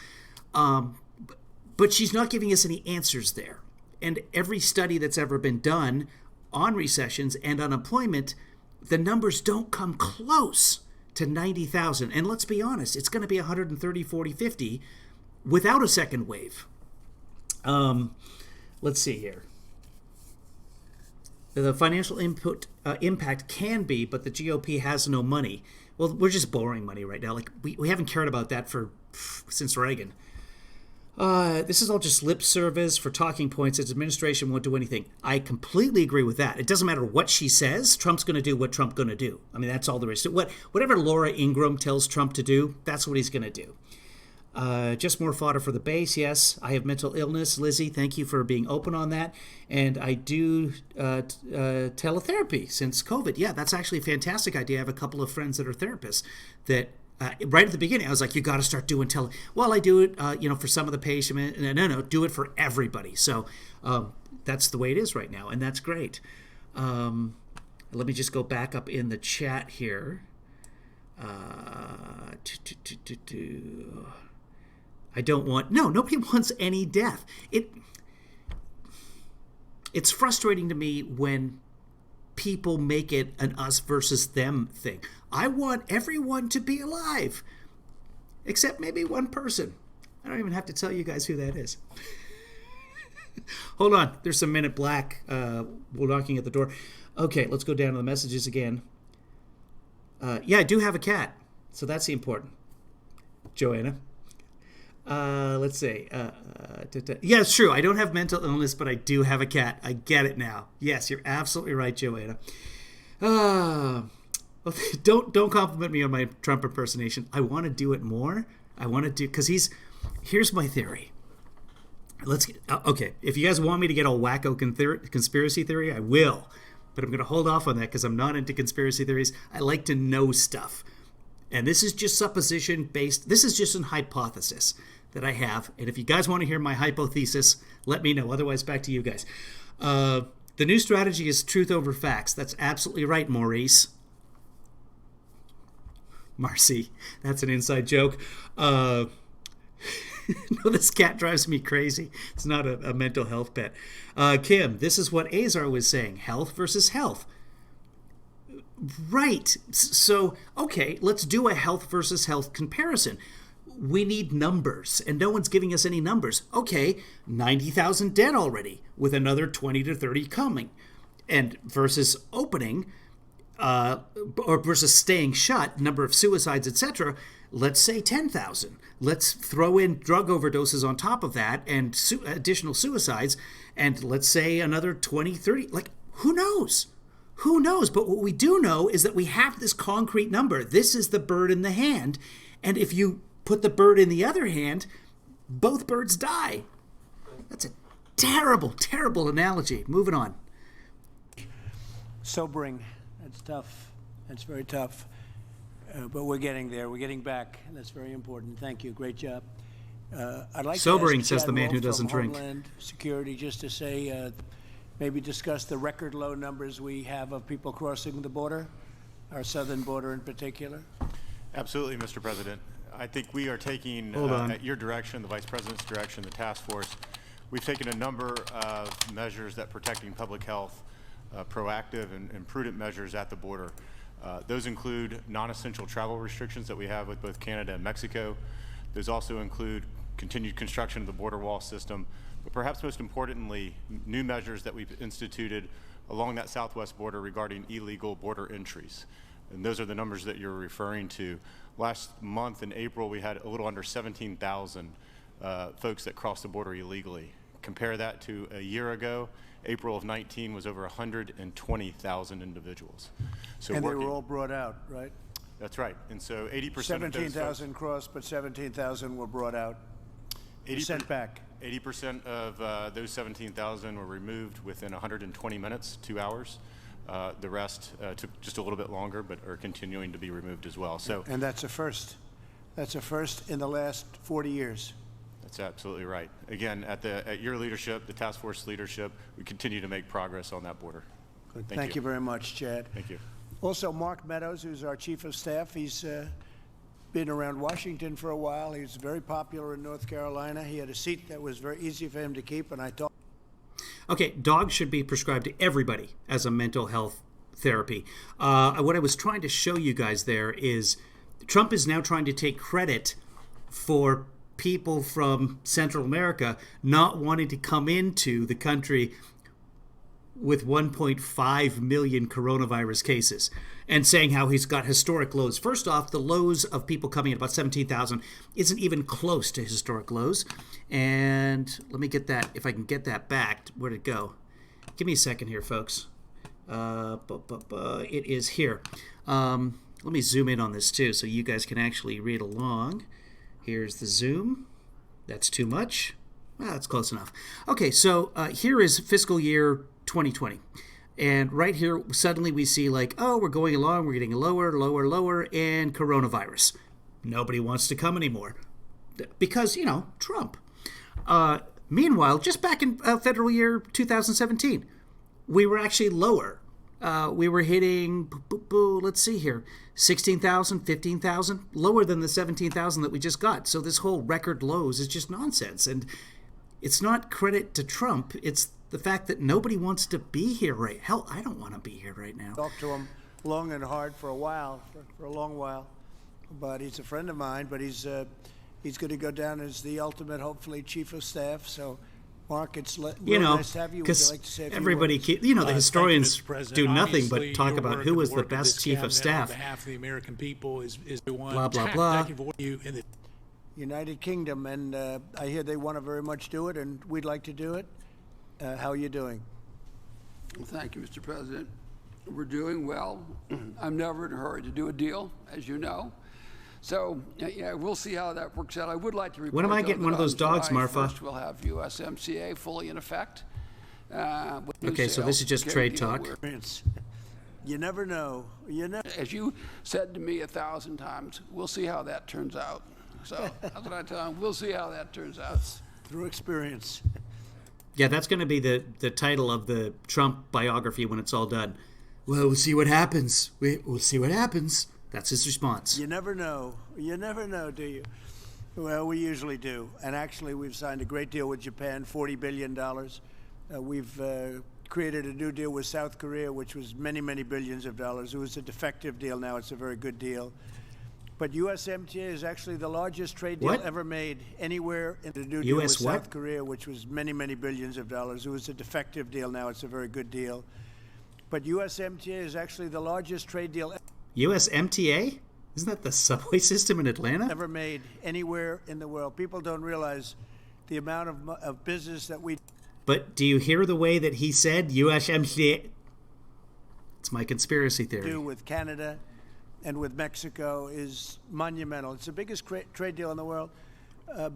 But she's not giving us any answers there. And every study that's ever been done on recessions and unemployment, the numbers don't come close to 90,000. And let's be honest, it's going to be 130, 40, 50 without a second wave. Let's see here. The financial impact can be, but the GOP has no money. Well, we're just borrowing money right now. Like we haven't cared about that since Reagan. This is all just lip service for talking points. Its administration won't do anything. I completely agree with that. It doesn't matter what she says. Trump's going to do what Trump's going to do. I mean, that's all there is to it. Whatever Laura Ingraham tells Trump to do, that's what he's going to do. Just more fodder for the base. Yes, I have mental illness. Lizzie, thank you for being open on that. And I do teletherapy since COVID. Yeah, that's actually a fantastic idea. I have a couple of friends that are therapists that right at the beginning, I was like, you got to start doing Well, I do it, for some of the patients. No, do it for everybody. So that's the way it is right now, and that's great. Let me just go back up in the chat here. I don't want... No, nobody wants any death. It's frustrating to me when people make it an us versus them thing. I want everyone to be alive, except maybe one person. I don't even have to tell you guys who that is. Hold on. There's some Men in Black knocking at the door. Okay, let's go down to the messages again. Yeah, I do have a cat, so that's the important. Joanna. Let's see. Yeah, it's true. I don't have mental illness, but I do have a cat. I get it now. Yes, you're absolutely right, Joanna. Don't compliment me on my Trump impersonation. I want to do it more. I want to do, because here's my theory. Okay, if you guys want me to get all wacko conspiracy theory, I will. But I'm going to hold off on that because I'm not into conspiracy theories. I like to know stuff. And this is just supposition based. This is just an hypothesis that I have. And if you guys want to hear my hypothesis, let me know. Otherwise, back to you guys. The new strategy is truth over facts. That's absolutely right, Maurice. Marcy. That's an inside joke. No, this cat drives me crazy. It's not a mental health pet. Kim, this is what Azar was saying. Health versus health. Right. So, okay, let's do a health versus health comparison. We need numbers, and no one's giving us any numbers. Okay, 90,000 dead already, with another 20 to 30 coming. And versus opening, or versus staying shut, number of suicides, etc., let's say 10,000. Let's throw in drug overdoses on top of that and additional suicides, and let's say another 20, 30. Like, who knows? Who knows? But what we do know is that we have this concrete number. This is the bird in the hand, and if you put the bird in the other hand, both birds die. That's a terrible, terrible analogy. Moving on. Sobering. That's tough. That's very tough. But we're getting there. We're getting back. That's very important. Thank you. Great job. I'd like Sobering, to ask says Chad the man who Wolf doesn't from drink. Homeland Security just to say, maybe discuss the record low numbers we have of people crossing the border, our southern border in particular. Absolutely, Mr. President. I think we are taking, at your direction, the Vice President's direction, the task force, we've taken a number of measures that protecting public health, proactive and prudent measures at the border. Those include non-essential travel restrictions that we have with both Canada and Mexico. Those also include continued construction of the border wall system, but perhaps most importantly, new measures that we've instituted along that southwest border regarding illegal border entries. And those are the numbers that you're referring to. Last month in April, we had a little under 17,000 folks that crossed the border illegally. Compare that to a year ago, April of 19 was over 120,000 individuals. So and they were all brought out, right? That's right. And so 80% of those 17,000 crossed, but 17,000 were brought out, sent back. 80% of those 17,000 were removed within 120 minutes, 2 hours. The rest took just a little bit longer, but are continuing to be removed as well. So, and that's a first. That's a first in the last 40 years. That's absolutely right. Again, at your leadership, the task force leadership, we continue to make progress on that border. Good. Thank you very much, Chad. Thank you. Also, Mark Meadows, who's our chief of staff, he's been around Washington for a while. He's very popular in North Carolina. He had a seat that was very easy for him to keep, and I thought. Okay, dogs should be prescribed to everybody as a mental health therapy. What I was trying to show you guys there is Trump is now trying to take credit for people from Central America not wanting to come into the country with 1.5 million coronavirus cases and saying how he's got historic lows. First off, the lows of people coming in, about 17,000, isn't even close to historic lows. And let me get that, if I can get that back. Where'd it go? Give me a second here, folks. It is here. Let me zoom in on this too so you guys can actually read along. Here's the zoom. That's too much. Well, that's close enough. Okay, so here is fiscal year 2020. And right here, suddenly we see like, oh, we're going along, we're getting lower, lower, lower, and coronavirus. Nobody wants to come anymore. Because, you know, Trump. Meanwhile, just back in federal year 2017, we were actually lower. We were hitting, let's see here, 16,000, 15,000, lower than the 17,000 that we just got. So this whole record lows is just nonsense. And it's not credit to Trump. It's the fact that nobody wants to be here right. Hell, I don't want to be here right now. Talked to him long and hard for a while, for a long while. But he's a friend of mine, but he's going to go down as the ultimate, hopefully, chief of staff. So, Mark, it's nice to have you. Would you like to say a few everybody, words? the historians do nothing Obviously, but talk your about work who and was the the work of best this chief of cabinet staff. on behalf of the American people is the one. Blah, blah, blah. Thank you in the United Kingdom, and I hear they want to very much do it, and we'd like to do it. How are you doing? Well, thank you, Mr. President. We're doing well. I'm never in a hurry to do a deal, as you know. So, yeah, we'll see how that works out. I would like to report, When am I getting one of those dogs, Marfa? First, we'll have USMCA fully in effect. Okay, so this is just trade talk. You never know. As you said to me 1,000 times, we'll see how that turns out. So that's what I tell them. We'll see how that turns out. Through experience. Yeah, that's going to be the title of the Trump biography when it's all done. Well, we'll see what happens. We'll see what happens. That's his response. You never know. You never know, do you? Well, we usually do. And actually, we've signed a great deal with Japan, $40 billion. We've created a new deal with South Korea, which was many, many billions of dollars. It was a defective deal. Now it's a very good deal. But USMTA is actually the largest trade deal ever made anywhere in the new deal with South Korea, which was many, many billions of dollars. It was a defective deal. Now it's a very good deal. But USMTA is actually the largest trade deal USMTA? Isn't that the subway system in Atlanta? Ever made anywhere in the world. People don't realize the amount of business that we... But do you hear the way that he said USMTA? It's my conspiracy theory. ...do with Canada and with Mexico is monumental. It's the biggest trade deal in the world.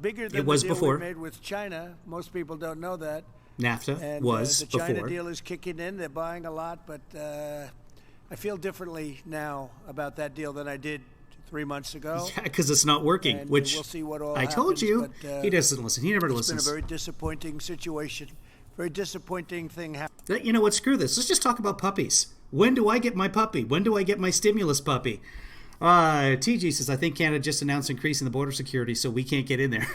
Bigger than the deal we made with China. Most people don't know that. NAFTA and, was the before. The China deal is kicking in. They're buying a lot, but I feel differently now about that deal than I did 3 months ago. Yeah, because it's not working, and which we'll see what all I happens, told you. But, he doesn't listen. He never listens. It's been a very disappointing situation. Very disappointing thing happened. You know what? Screw this. Let's just talk about puppies. When do I get my puppy? When do I get my stimulus puppy? TG says, I think Canada just announced increasing the border security, so we can't get in there.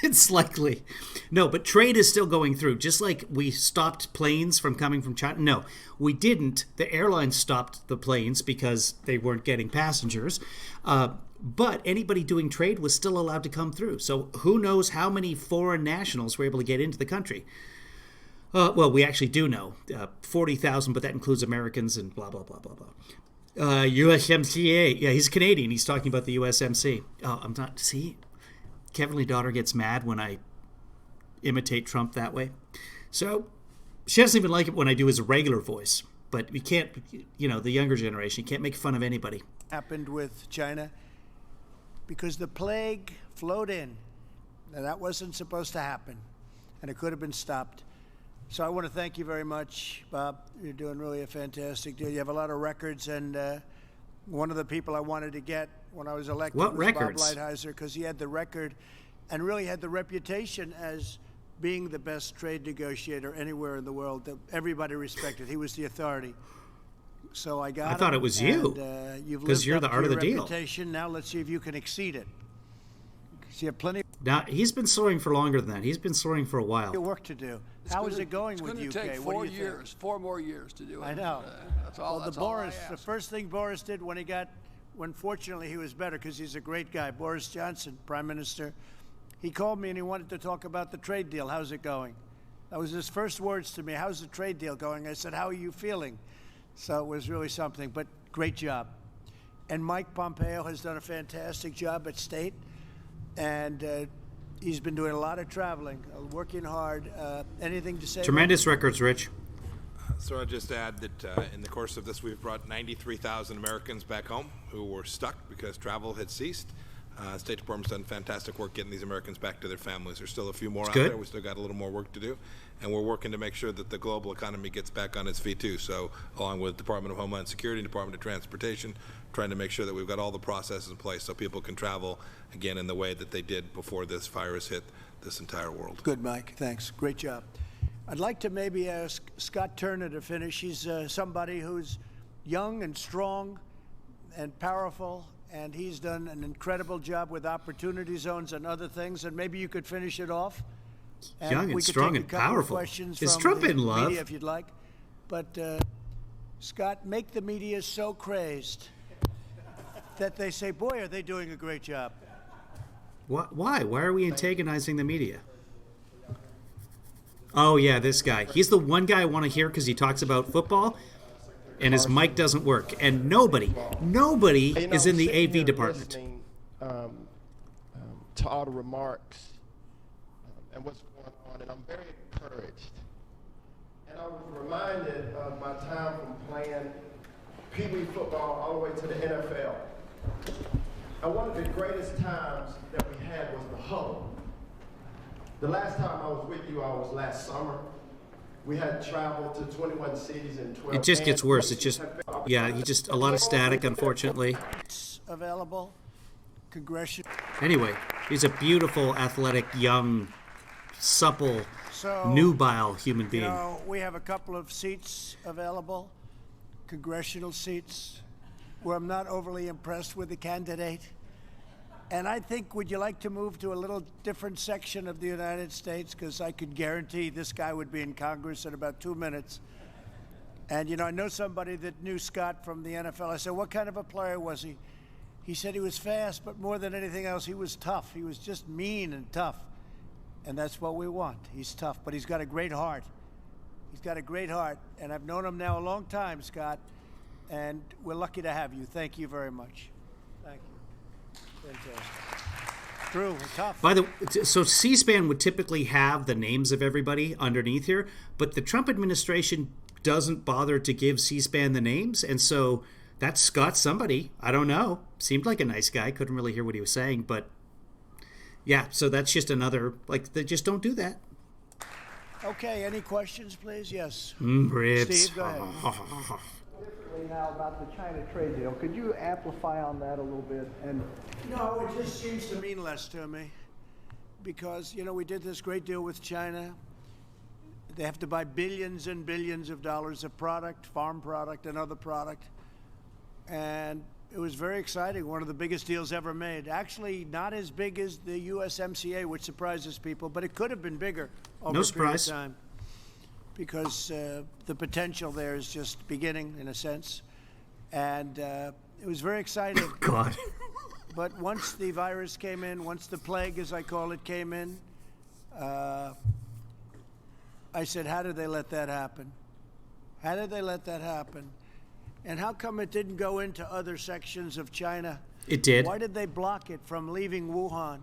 It's likely. No, but trade is still going through. Just like we stopped planes from coming from China. No, we didn't. The airlines stopped the planes because they weren't getting passengers. But anybody doing trade was still allowed to come through. So who knows how many foreign nationals were able to get into the country. Well, we actually do know. 40,000, but that includes Americans and blah, blah, blah, blah, blah. USMCA. Yeah, he's Canadian. He's talking about the USMC. Oh, I'm not... See? Kevin Lee daughter gets mad when I imitate Trump that way. So she doesn't even like it when I do his regular voice. But we can't, you know, the younger generation, you can't make fun of anybody. Happened with China because the plague flowed in. Now, that wasn't supposed to happen, and it could have been stopped. So I want to thank you very much, Bob. You're doing really a fantastic deal. You have a lot of records, and one of the people I wanted to get when I was elected was records? Bob Lighthizer, because he had the record and really had the reputation as being the best trade negotiator anywhere in the world that everybody respected. He was the authority. So I got I thought it was you, because you're the art of the deal. Reputation. Now let's see if you can exceed it. So you have plenty. Now, he's been soaring for longer than that. He's been soaring for a while. Work to do. How is it going with UK? It's going to take 4 years, 4 more years to do it. I know. That's all. Well, the first thing Boris did when fortunately he was better because he's a great guy, Boris Johnson, Prime Minister, he called me and he wanted to talk about the trade deal. How's it going? That was his first words to me. How's the trade deal going? I said, how are you feeling? So it was really something, but great job. And Mike Pompeo has done a fantastic job at State, and he's been doing a lot of traveling, working hard. Anything to say? Tremendous records, Rich. So I'll just add that in the course of this, we've brought 93,000 Americans back home who were stuck because travel had ceased. State Department's done fantastic work getting these Americans back to their families. There's still a few more out there. We still got a little more work to do. And we're working to make sure that the global economy gets back on its feet, too. So along with Department of Homeland Security and Department of Transportation, trying to make sure that we've got all the processes in place so people can travel, again, in the way that they did before this virus hit this entire world. Good, Mike. Thanks. Great job. I'd like to maybe ask Scott Turner to finish. He's somebody who's young and strong and powerful, and he's done an incredible job with opportunity zones and other things, and maybe you could finish it off. And young and strong and powerful. Is Trump in love? Media, if you'd like. But, Scott, make the media so crazed that they say, boy, are they doing a great job. Why? Why are we antagonizing the media? Oh, yeah, this guy. He's the one guy I want to hear because he talks about football, and his mic doesn't work. And nobody is in the AV department. To all the remarks and what's going on, and I'm very encouraged. And I was reminded of my time from playing Pee Wee football all the way to the NFL. And one of the greatest times that we had was the huddle. The last time I was with you all was last summer. We had traveled to 21 cities in 12. It just gets worse. It's just, yeah, a lot of static, unfortunately. It's available. Congressional. Anyway, he's a beautiful, athletic, young, supple, nubile human being. You know, we have a couple of seats available, congressional seats, where I'm not overly impressed with the candidate. And I think, would you like to move to a little different section of the United States? Because I could guarantee this guy would be in Congress in about 2 minutes. And, you know, I know somebody that knew Scott from the NFL. I said, what kind of a player was he? He said he was fast, but more than anything else, he was tough. He was just mean and tough. And that's what we want. He's tough, but he's got a great heart. He's got a great heart. And I've known him now a long time, Scott. And we're lucky to have you. Thank you very much. Thank you. Fantastic. True, tough. By the way, so C-SPAN would typically have the names of everybody underneath here, but the Trump administration doesn't bother to give C-SPAN the names, and so that's Scott somebody. I don't know. Seemed like a nice guy. Couldn't really hear what he was saying, but yeah, so that's just another, like, they just don't do that. Okay, any questions, please? Yes. Brits. Steve, go ahead. Differently now about the China trade deal. Could you amplify on that a little bit? And no, it just seems to mean less to me because, you know, we did this great deal with China. They have to buy billions and billions of dollars of product, farm product and other product. And it was very exciting, one of the biggest deals ever made. Actually, not as big as the USMCA, which surprises people, but it could have been bigger over a period of time. Because the potential there is just beginning, in a sense. And it was very exciting. Oh, God. But once the virus came in, once the plague, as I call it, came in, I said, how did they let that happen? How did they let that happen? And how come it didn't go into other sections of China? It did. Why did they block it from leaving Wuhan?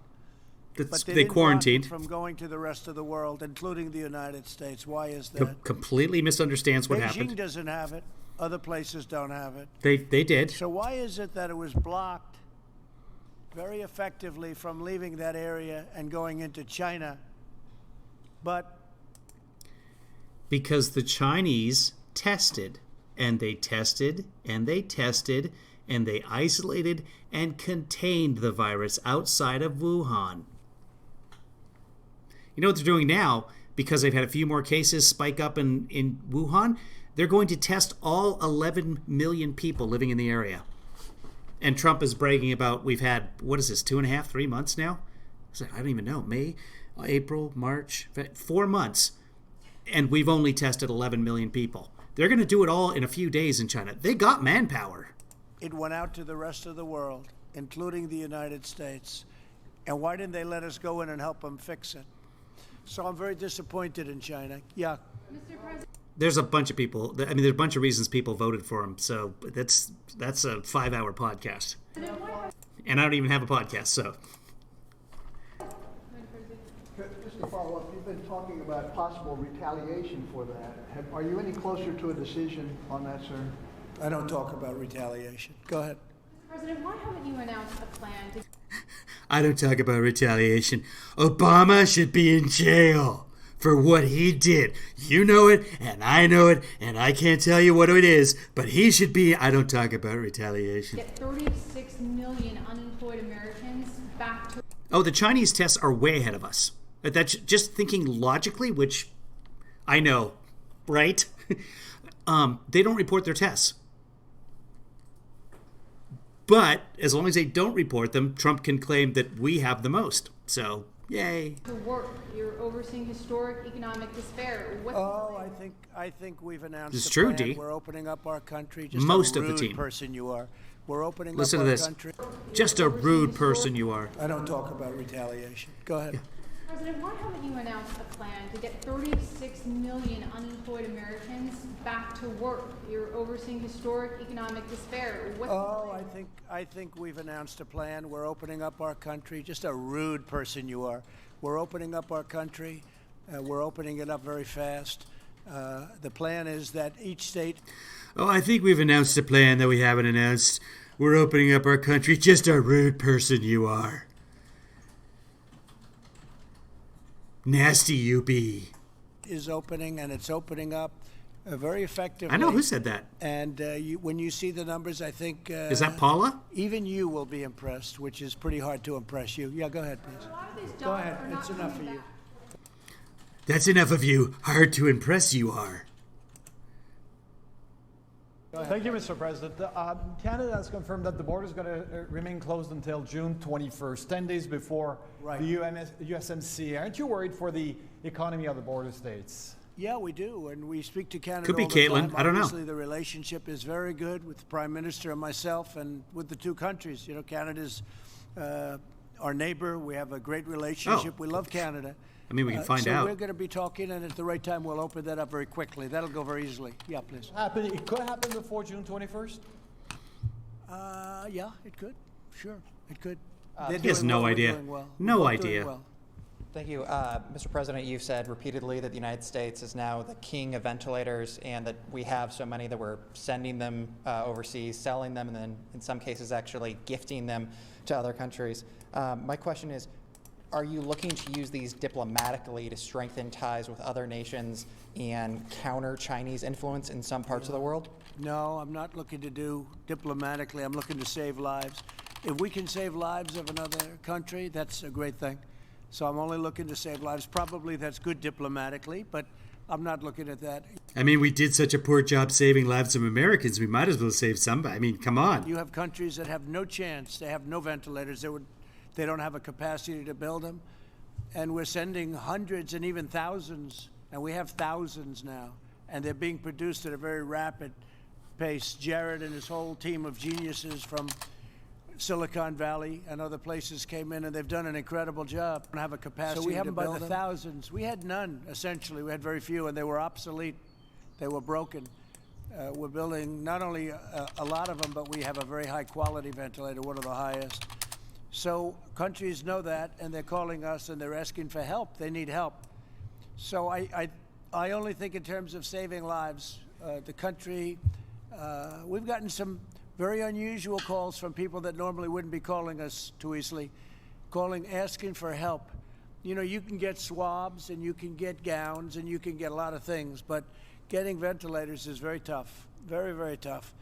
But they quarantined. From going to the rest of the world, including the United States. Why is that? Completely misunderstands what happened. Beijing doesn't have it. Other places don't have it. They did. So why is it that it was blocked very effectively from leaving that area and going into China? But because the Chinese tested, and they tested, and they tested, and they isolated and contained the virus outside of Wuhan. You know what they're doing now? Because they've had a few more cases spike up in Wuhan, they're going to test all 11 million people living in the area. And Trump is bragging about, we've had, what is this, 2.5, 3 months now? I don't even know, May, April, March, 4 months. And we've only tested 11 million people. They're going to do it all in a few days in China. They got manpower. It went out to the rest of the world, including the United States. And why didn't they let us go in and help them fix it? So I'm very disappointed in China. Yeah. Mr. President. There's a bunch of people. I mean, there's a bunch of reasons people voted for him. So that's a 5-hour podcast. And I don't even have a podcast, so. Just to follow up, you've been talking about possible retaliation for that. Are you any closer to a decision on that, sir? I don't talk about retaliation. Go ahead. Mr. President, why haven't you announced a plan to... I don't talk about retaliation. Obama should be in jail for what he did. You know it, and I know it, and I can't tell you what it is, but he should be. I don't talk about retaliation. Get 36 million unemployed Americans back to... Oh, the Chinese tests are way ahead of us. That's just thinking logically, which I know, right? They don't report their tests. But as long as they don't report them, Trump can claim that we have the most. So, yay. To work, you're overseeing historic economic despair. I think we've announced it's the true, plan. D. We're opening up our country. Just most a of rude the team. Person you are. We're opening Listen up to our this. country. Just a rude person you are. I don't talk about retaliation. Go ahead. Yeah. President, why haven't you announced a plan to get 36 million unemployed Americans back to work? You're overseeing historic economic despair. I think we've announced a plan. We're opening up our country. Just a rude person you are. We're opening up our country. We're opening it up very fast. The plan is that each state... Oh, I think we've announced a plan that we haven't announced. We're opening up our country. Just a rude person you are. Nasty you be. Is opening, and it's opening up very effectively. I know who said that. And when you see the numbers, I think... is that Paula? Even you will be impressed, which is pretty hard to impress you. Yeah, go ahead, please. Go ahead. It's enough of you. That's enough of you. Hard to impress you are. Thank you, Mr. President. Canada has confirmed that the border is going to remain closed until June 21st, 10 days before the USMCA. Aren't you worried for the economy of the border states? Yeah, we do, and we speak to Canada Could be all the Caitlin. time. I don't know. Obviously, the relationship is very good with the Prime Minister and myself and with the two countries. You know, Canada's our neighbor. We have a great relationship. We love Canada. I mean, we can find so out. We're going to be talking, and at the right time, we'll open that up very quickly. That'll go very easily. Yeah, please. It could happen before June 21st? Yeah, it could. Sure, it could. He has no idea. No idea. Thank you. Mr. President, you've said repeatedly that the United States is now the king of ventilators and that we have so many that we're sending them overseas, selling them, and then in some cases actually gifting them to other countries. My question is, are you looking to use these diplomatically to strengthen ties with other nations and counter Chinese influence in some parts of the world? No, I'm not looking to do diplomatically. I'm looking to save lives. If we can save lives of another country, that's a great thing. So I'm only looking to save lives. Probably that's good diplomatically, but I'm not looking at that. I mean, we did such a poor job saving lives of Americans. We might as well save somebody. I mean, come on. You have countries that have no chance. They have no ventilators. They don't have a capacity to build them. And we're sending hundreds and even thousands, and we have thousands now, and they're being produced at a very rapid pace. Jared and his whole team of geniuses from Silicon Valley and other places came in, and they've done an incredible job. We have a capacity so we have them by the thousands. We had none, essentially. We had very few, and they were obsolete. They were broken. We're building not only a lot of them, but we have a very high-quality ventilator, one of the highest. So countries know that, and they're calling us, and they're asking for help. They need help. So I only think in terms of saving lives. The country, we've gotten some very unusual calls from people that normally wouldn't be calling us too easily, asking for help. You know, you can get swabs, and you can get gowns, and you can get a lot of things, but getting ventilators is very tough, very, very tough,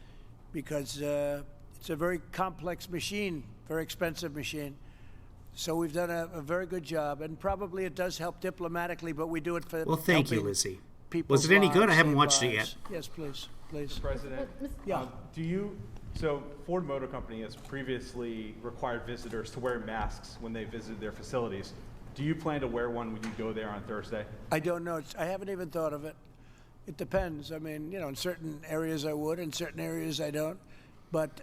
because it's a very complex machine, very expensive machine. So we've done a very good job, and probably it does help diplomatically, but we do it for Well, thank you, Lizzie. people's Was it any good? lives, I haven't save watched it lives. yet. Yes, please, please. Mr. President, Yeah. So Ford Motor Company has previously required visitors to wear masks when they visit their facilities. Do you plan to wear one when you go there on Thursday? I don't know. I haven't even thought of it. It depends. I mean, you know, in certain areas I would, in certain areas I don't. But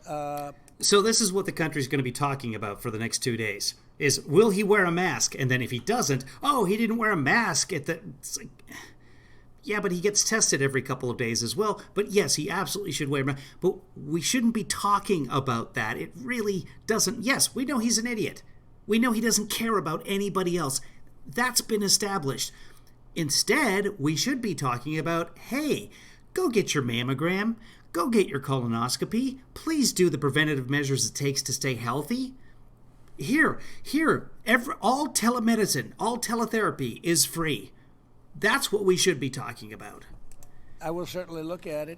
so this is what the country's going to be talking about for the next 2 days: is will he wear a mask? And then if he doesn't, oh, he didn't wear a mask at the. It's like, yeah, but he gets tested every couple of days as well. But yes, he absolutely should wear a mask. But we shouldn't be talking about that. It really doesn't. Yes, we know he's an idiot. We know he doesn't care about anybody else. That's been established. Instead, we should be talking about, hey, go get your mammogram. Go get your colonoscopy. Please do the preventative measures it takes to stay healthy. All telemedicine, all teletherapy is free. That's what we should be talking about. I will certainly look at it.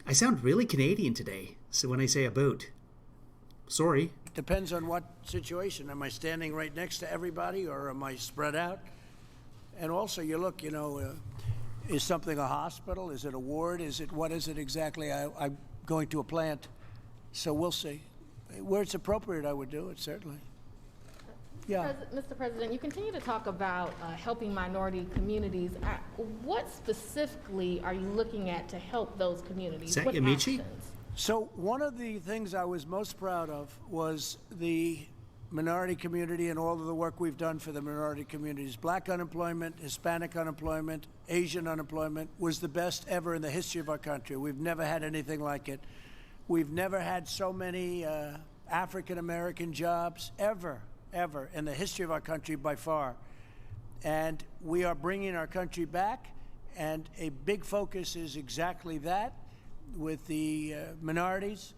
I sound really Canadian today, so when I say about. Sorry. Depends on what situation. Am I standing right next to everybody, or am I spread out? And also, you look, you know, is something a hospital? Is it a ward? What is it exactly? I'm going to a plant, so we'll see. Where it's appropriate, I would do it, certainly. Yeah. Mr. President, you continue to talk about helping minority communities. What specifically are you looking at to help those communities? Is that what Yamiche? actions? So one of the things I was most proud of was the minority community and all of the work we've done for the minority communities. Black unemployment, Hispanic unemployment, Asian unemployment was the best ever in the history of our country. We've never had anything like it. We've never had so many African-American jobs ever in the history of our country by far. And we are bringing our country back, and a big focus is exactly that with the minorities.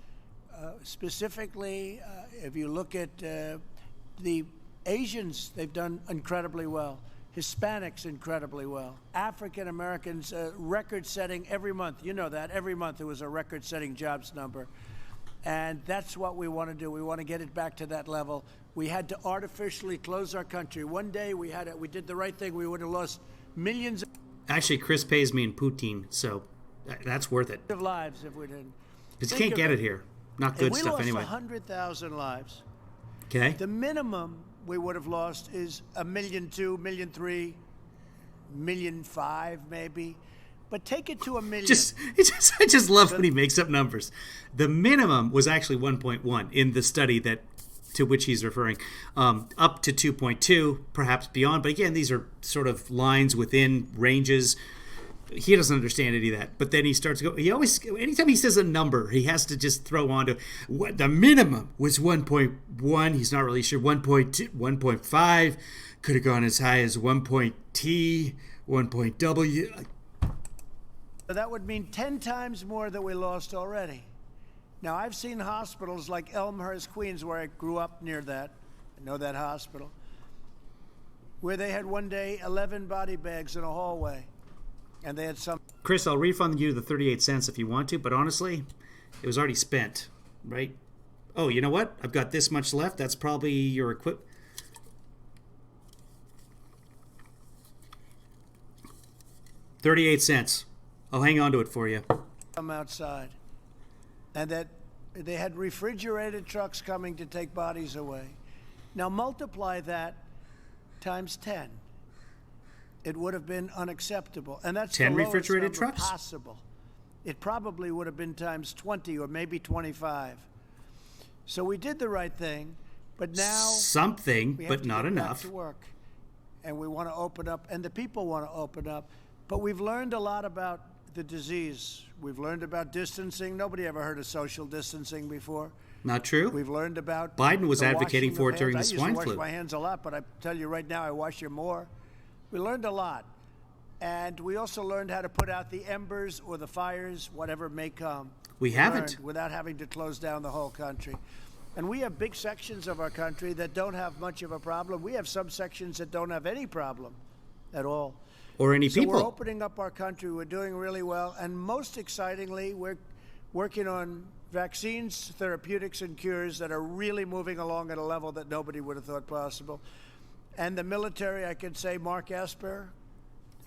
Specifically, if you look at the Asians, they've done incredibly well. Hispanics, incredibly well. African Americans, record-setting every month. You know that. Every month there was a record-setting jobs number. And that's what we want to do. We want to get it back to that level. We had to artificially close our country. One day we did the right thing. We would have lost millions. Actually, Chris pays me in poutine, so That's worth it. Of lives if we didn't. Because you can't get it here. Not good stuff anyway. We lost 100,000 lives. Okay. The minimum we would have lost is 1.2 million, 1.3 million, 1.5 million maybe. But take it to 1 million. I just love when he makes up numbers. The minimum was actually 1.1 in the study to which he's referring, up to 2.2, perhaps beyond. But again, these are sort of lines within ranges. He doesn't understand any of that. But then he starts to go. He always, anytime he says a number, he has to just throw on to what the minimum was 1.1. He's not really sure. 1.2, 1.5 could have gone as high as 1.T, 1.W. That would mean 10 times more that we lost already. Now, I've seen hospitals like Elmhurst, Queens, where I grew up near that. I know that hospital, where they had one day 11 body bags in a hallway. And they had some. Chris, I'll refund you the 38 cents if you want to, but honestly, it was already spent, right? Oh, you know what? I've got this much left. That's probably your 38 cents. I'll hang on to it for you. Come outside. And that they had refrigerated trucks coming to take bodies away. Now multiply that times 10. It would have been unacceptable. And that's 10 the lowest refrigerated number trucks? possible. It probably would have been times 20 or maybe 25. So we did the right thing, but now something, we have but to not get back enough. to work. And we want to open up, and the people want to open up. But we've learned a lot about the disease. We've learned about distancing. Nobody ever heard of social distancing before. Not true. We've learned about Biden was the advocating washing for of it during the hands. swine I used to flu. wash my hands a lot, but I tell you right now, I wash them more. We learned a lot. And we also learned how to put out the embers or the fires, whatever may come. We haven't. Learned without having to close down the whole country. And we have big sections of our country that don't have much of a problem. We have some sections that don't have any problem at all. Or any so people. We're opening up our country. We're doing really well. And most excitingly, we're working on vaccines, therapeutics, and cures that are really moving along at a level that nobody would have thought possible. And the military, I could say Mark Esper.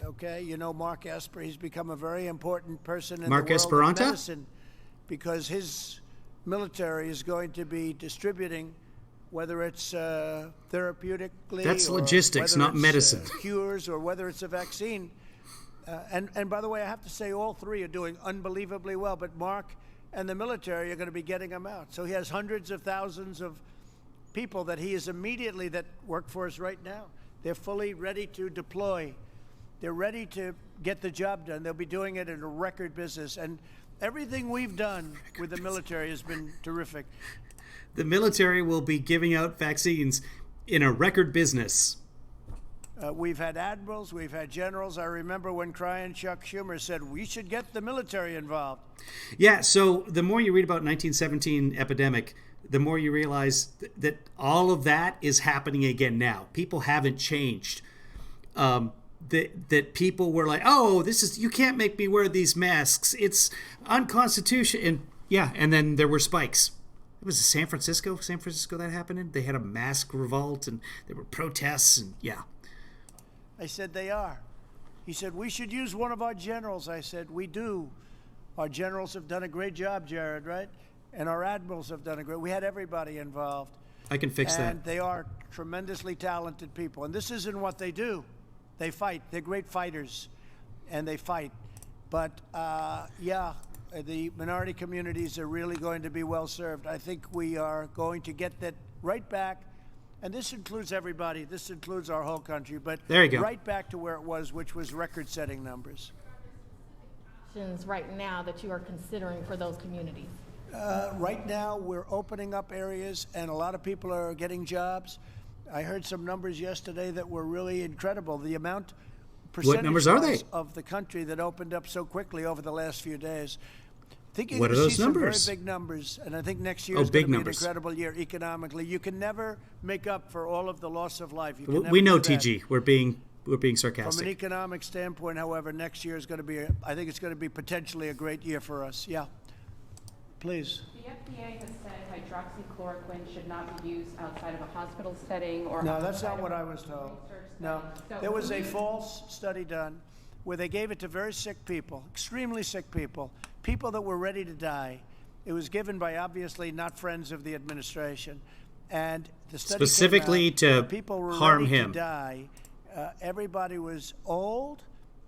Okay, you know Mark Esper. He's become a very important person in Mark the world Esperanza? of medicine because his military is going to be distributing, whether it's therapeutically. That's or logistics, whether not it's, medicine. Cures, or whether it's a vaccine. And by the way, I have to say all three are doing unbelievably well. But Mark and the military are going to be getting them out. So he has hundreds of thousands of people that he is immediately that work for us right now. They're fully ready to deploy. They're ready to get the job done. They'll be doing it in a record business. And everything we've done with the military has been terrific. The military will be giving out vaccines in a record business. We've had admirals, we've had generals. I remember when crying Chuck Schumer said, we should get the military involved. Yeah, so the more you read about 1917 epidemic, the more you realize that all of that is happening again now. People haven't changed. That people were like, oh, you can't make me wear these masks. It's unconstitutional. And yeah, and then there were spikes. It was San Francisco that happened in. They had a mask revolt and there were protests and yeah. I said, they are. He said, we should use one of our generals. I said, we do. Our generals have done a great job, Jared, right? And our admirals have done a great. We had everybody involved. I can fix that. And they are tremendously talented people. And this isn't what they do. They fight. They're great fighters, and they fight. But, yeah, the minority communities are really going to be well served. I think we are going to get that right back. And this includes everybody. This includes our whole country. But there you go. Right back to where it was, which was record-setting numbers. Right now that you are considering for those communities? Right now, we're opening up areas, and a lot of people are getting jobs. I heard some numbers yesterday that were really incredible. The amount, what numbers are they? Of the country that opened up so quickly over the last few days. I think you're what going are to those see numbers? Some very big numbers, and I think next year is going to be an incredible year economically. You can never make up for all of the loss of life. You can we know, never do that. TG. We're being sarcastic. From an economic standpoint, however, next year is going to be, I think it's going to be potentially a great year for us. Yeah. Please. The FDA has said hydroxychloroquine should not be used outside of a hospital setting or. No, that's not what I was told. No, there was a false study done. where they gave it to very sick people, extremely sick people, people that were ready to die. It was given by obviously not friends of the administration. And the study specifically came out, to people were harm ready him. to die. Everybody was old,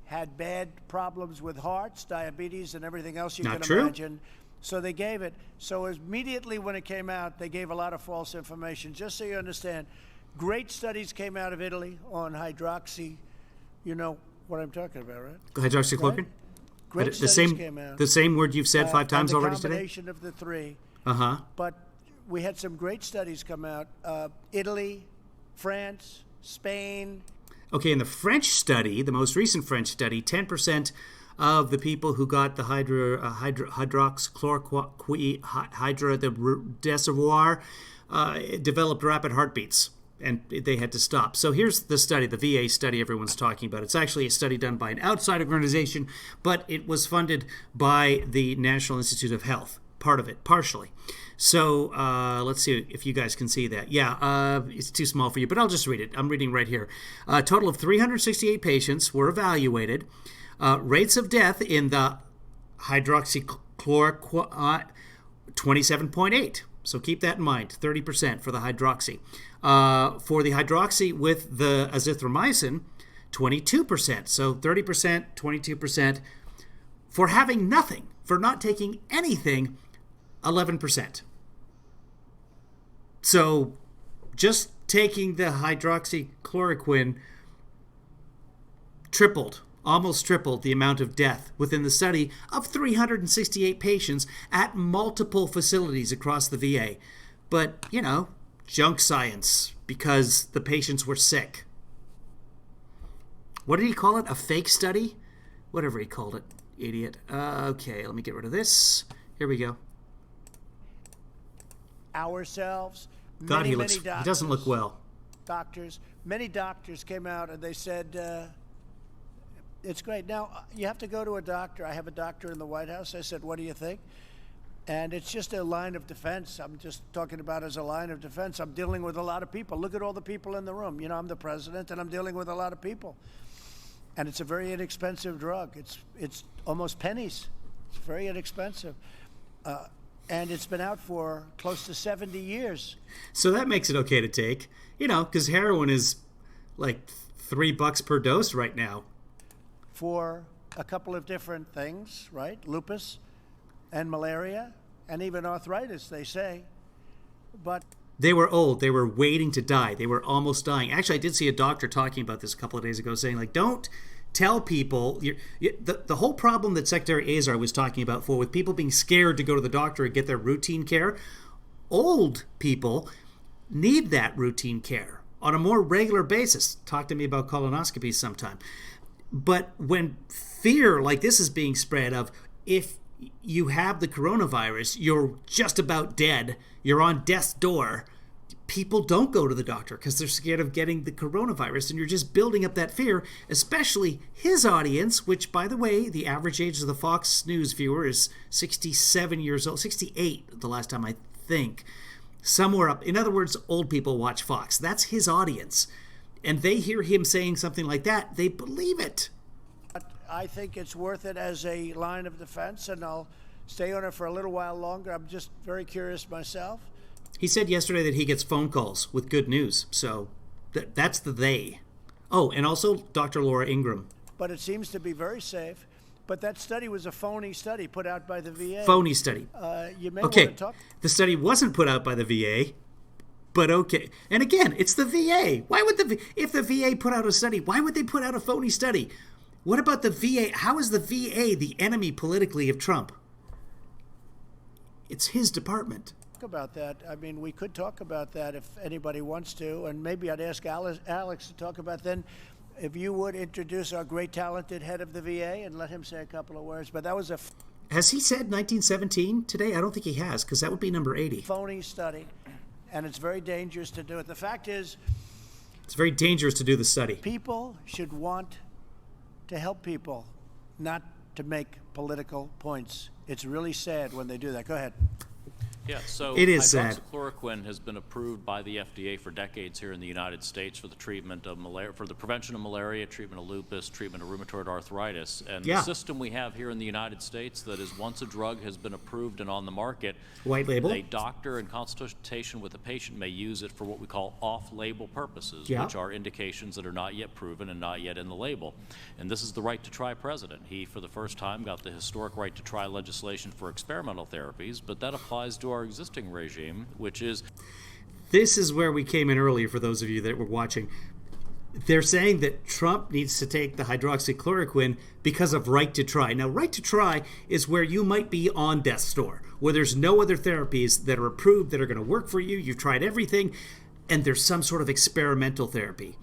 had bad problems with hearts, diabetes, and everything else you Not can true. imagine. So they gave it. So immediately when it came out, they gave a lot of false information. Just so you understand, great studies came out of Italy on hydroxy. You know what I'm talking about, right? Hydroxychloroquine? Right? Great the studies same, came out. the same word you've said 5 times and already the today? combination of the three. Uh-huh. But we had some great studies come out. Italy, France, Spain. Okay, in the French study, the most recent French study, 10% of the people who got the hydroxychloroquine, the reservoir, developed rapid heartbeats, and they had to stop. So here's the study, the VA study everyone's talking about. It's actually a study done by an outside organization, but it was funded by the National Institute of Health, part of it, partially. So let's see if you guys can see that. Yeah, it's too small for you, but I'll just read it. I'm reading right here. A total of 368 patients were evaluated. Rates of death in the hydroxychloroquine, 27.8. So keep that in mind, 30% for the hydroxy. For the hydroxy with the azithromycin, 22%. So 30%, 22%. For having nothing, for not taking anything, 11%. So just taking the hydroxychloroquine almost tripled the amount of death within the study of 368 patients at multiple facilities across the VA. But, you know, junk science because the patients were sick. What did he call it? A fake study? Whatever he called it. Idiot. Okay, let me get rid of this. Here we go. Ourselves. God, many he doctors, doesn't look well. Many doctors came out and they said, it's great. Now, you have to go to a doctor. I have a doctor in the White House. I said, what do you think? And it's just a line of defense. I'm just talking about as a line of defense. I'm dealing with a lot of people. Look at all the people in the room. You know, I'm the president, and I'm dealing with a lot of people. And it's a very inexpensive drug. It's almost pennies. It's very inexpensive. And it's been out for close to 70 years. So that makes it okay to take, you know, because heroin is like $3 per dose right now. For a couple of different things, right? Lupus and malaria and even arthritis, they say. But they were old. They were waiting to die. They were almost dying. Actually, I did see a doctor talking about this a couple of days ago, saying, like, don't tell people. The whole problem that Secretary Azar was talking about with people being scared to go to the doctor and get their routine care, old people need that routine care on a more regular basis. Talk to me about colonoscopies sometime. But when fear like this is being spread of, if you have the coronavirus, you're just about dead, you're on death's door, people don't go to the doctor because they're scared of getting the coronavirus, and you're just building up that fear, especially his audience, which, by the way, the average age of the Fox News viewer is 67 years old, 68 the last time I think. Somewhere up. In other words, old people watch Fox. That's his audience. And they hear him saying something like that, they believe it. I think it's worth it as a line of defense, and I'll stay on it for a little while longer. I'm just very curious myself. He said yesterday that he gets phone calls with good news, so that's the they. Oh, and also Dr. Laura Ingraham. But it seems to be very safe. But that study was a phony study put out by the VA. Phony study. You may okay, want to talk. The study wasn't put out by the VA. But okay. And again, it's the VA. Why would if the VA put out a study, why would they put out a phony study? What about the VA? How is the VA the enemy politically of Trump? It's his department. Talk about that. I mean, we could talk about that if anybody wants to, and maybe I'd ask Alex to talk about then. If you would introduce our great talented head of the VA and let him say a couple of words. But that was a has he said 1917 today? I don't think he has, because that would be number 80. Phony study. And it's very dangerous to do it. The fact is, it's very dangerous to do the study. People should want to help people, not to make political points. It's really sad when they do that. Go ahead. Yeah, so it is sad. Hydroxychloroquine has been approved by the FDA for decades here in the United States for the treatment of malaria, for the prevention of malaria, treatment of lupus, treatment of rheumatoid arthritis. And the system we have here in the United States that is once a drug has been approved and on the market, white label, a doctor in consultation with the patient may use it for what we call off-label purposes, which are indications that are not yet proven and not yet in the label. And this is the right to try president. He, for the first time, got the historic right to try legislation for experimental therapies, but that applies to our existing regime, which is... This is where we came in earlier, for those of you that were watching. They're saying that Trump needs to take the hydroxychloroquine because of right to try. Now, right to try is where you might be on death's door, where there's no other therapies that are approved that are going to work for you. You've tried everything, and there's some sort of experimental therapy.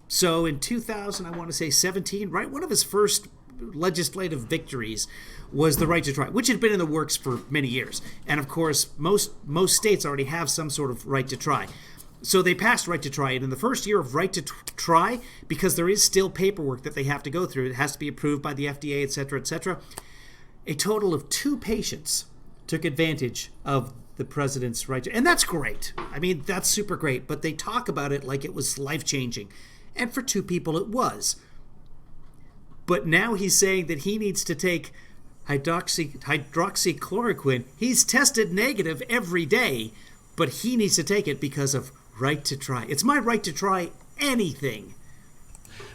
So in 2000, I want to say 17, right, one of his first legislative victories was the right to try, which had been in the works for many years. And of course, most states already have some sort of right to try. So they passed right to try, and in the first year of right to try, because there is still paperwork that they have to go through, it has to be approved by the FDA, etc., a total of 2 patients took advantage of the president's right to, and that's great. I mean, that's super great, but they talk about it like it was life-changing. And for 2 people, it was. But now he's saying that he needs to take hydroxychloroquine. He's tested negative every day, but he needs to take it because of right to try. It's my right to try anything.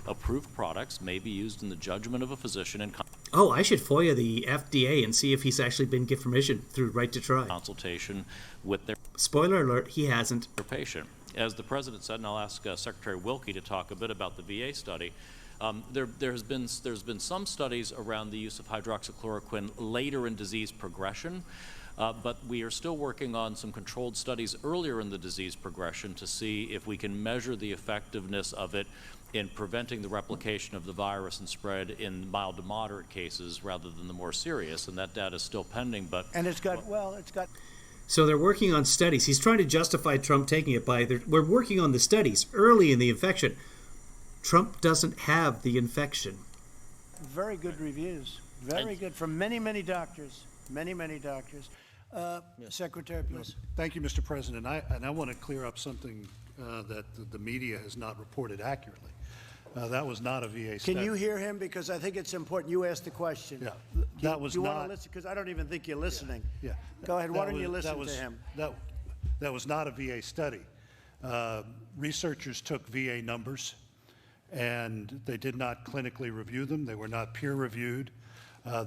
Approved products may be used in the judgment of a physician in Oh, I should FOIA the FDA and see if he's actually been given permission through right to try. Consultation with their... Spoiler alert, he hasn't. ...their patient. As the president said, and I'll ask Secretary Wilkie to talk a bit about the VA study, there's been some studies around the use of hydroxychloroquine later in disease progression, but we are still working on some controlled studies earlier in the disease progression to see if we can measure the effectiveness of it in preventing the replication of the virus and spread in mild to moderate cases rather than the more serious, and that data is still pending. But and it's got So they're working on studies. He's trying to justify Trump taking it by we're working on the studies early in the infection. Trump doesn't have the infection. Very good reviews. Very good from many doctors. Many doctors. Secretary, please. Thank you, Mr. President. I want to clear up something that the media has not reported accurately. That was not a VA study. Can you hear him? Because I think it's important. You asked the question. Yeah, that was not. Do you not. want to listen? Because I don't even think you're listening. Yeah. Go ahead. Why don't you listen to him? That was not a VA study. Researchers took VA numbers, and they did not clinically review them. They were not peer reviewed.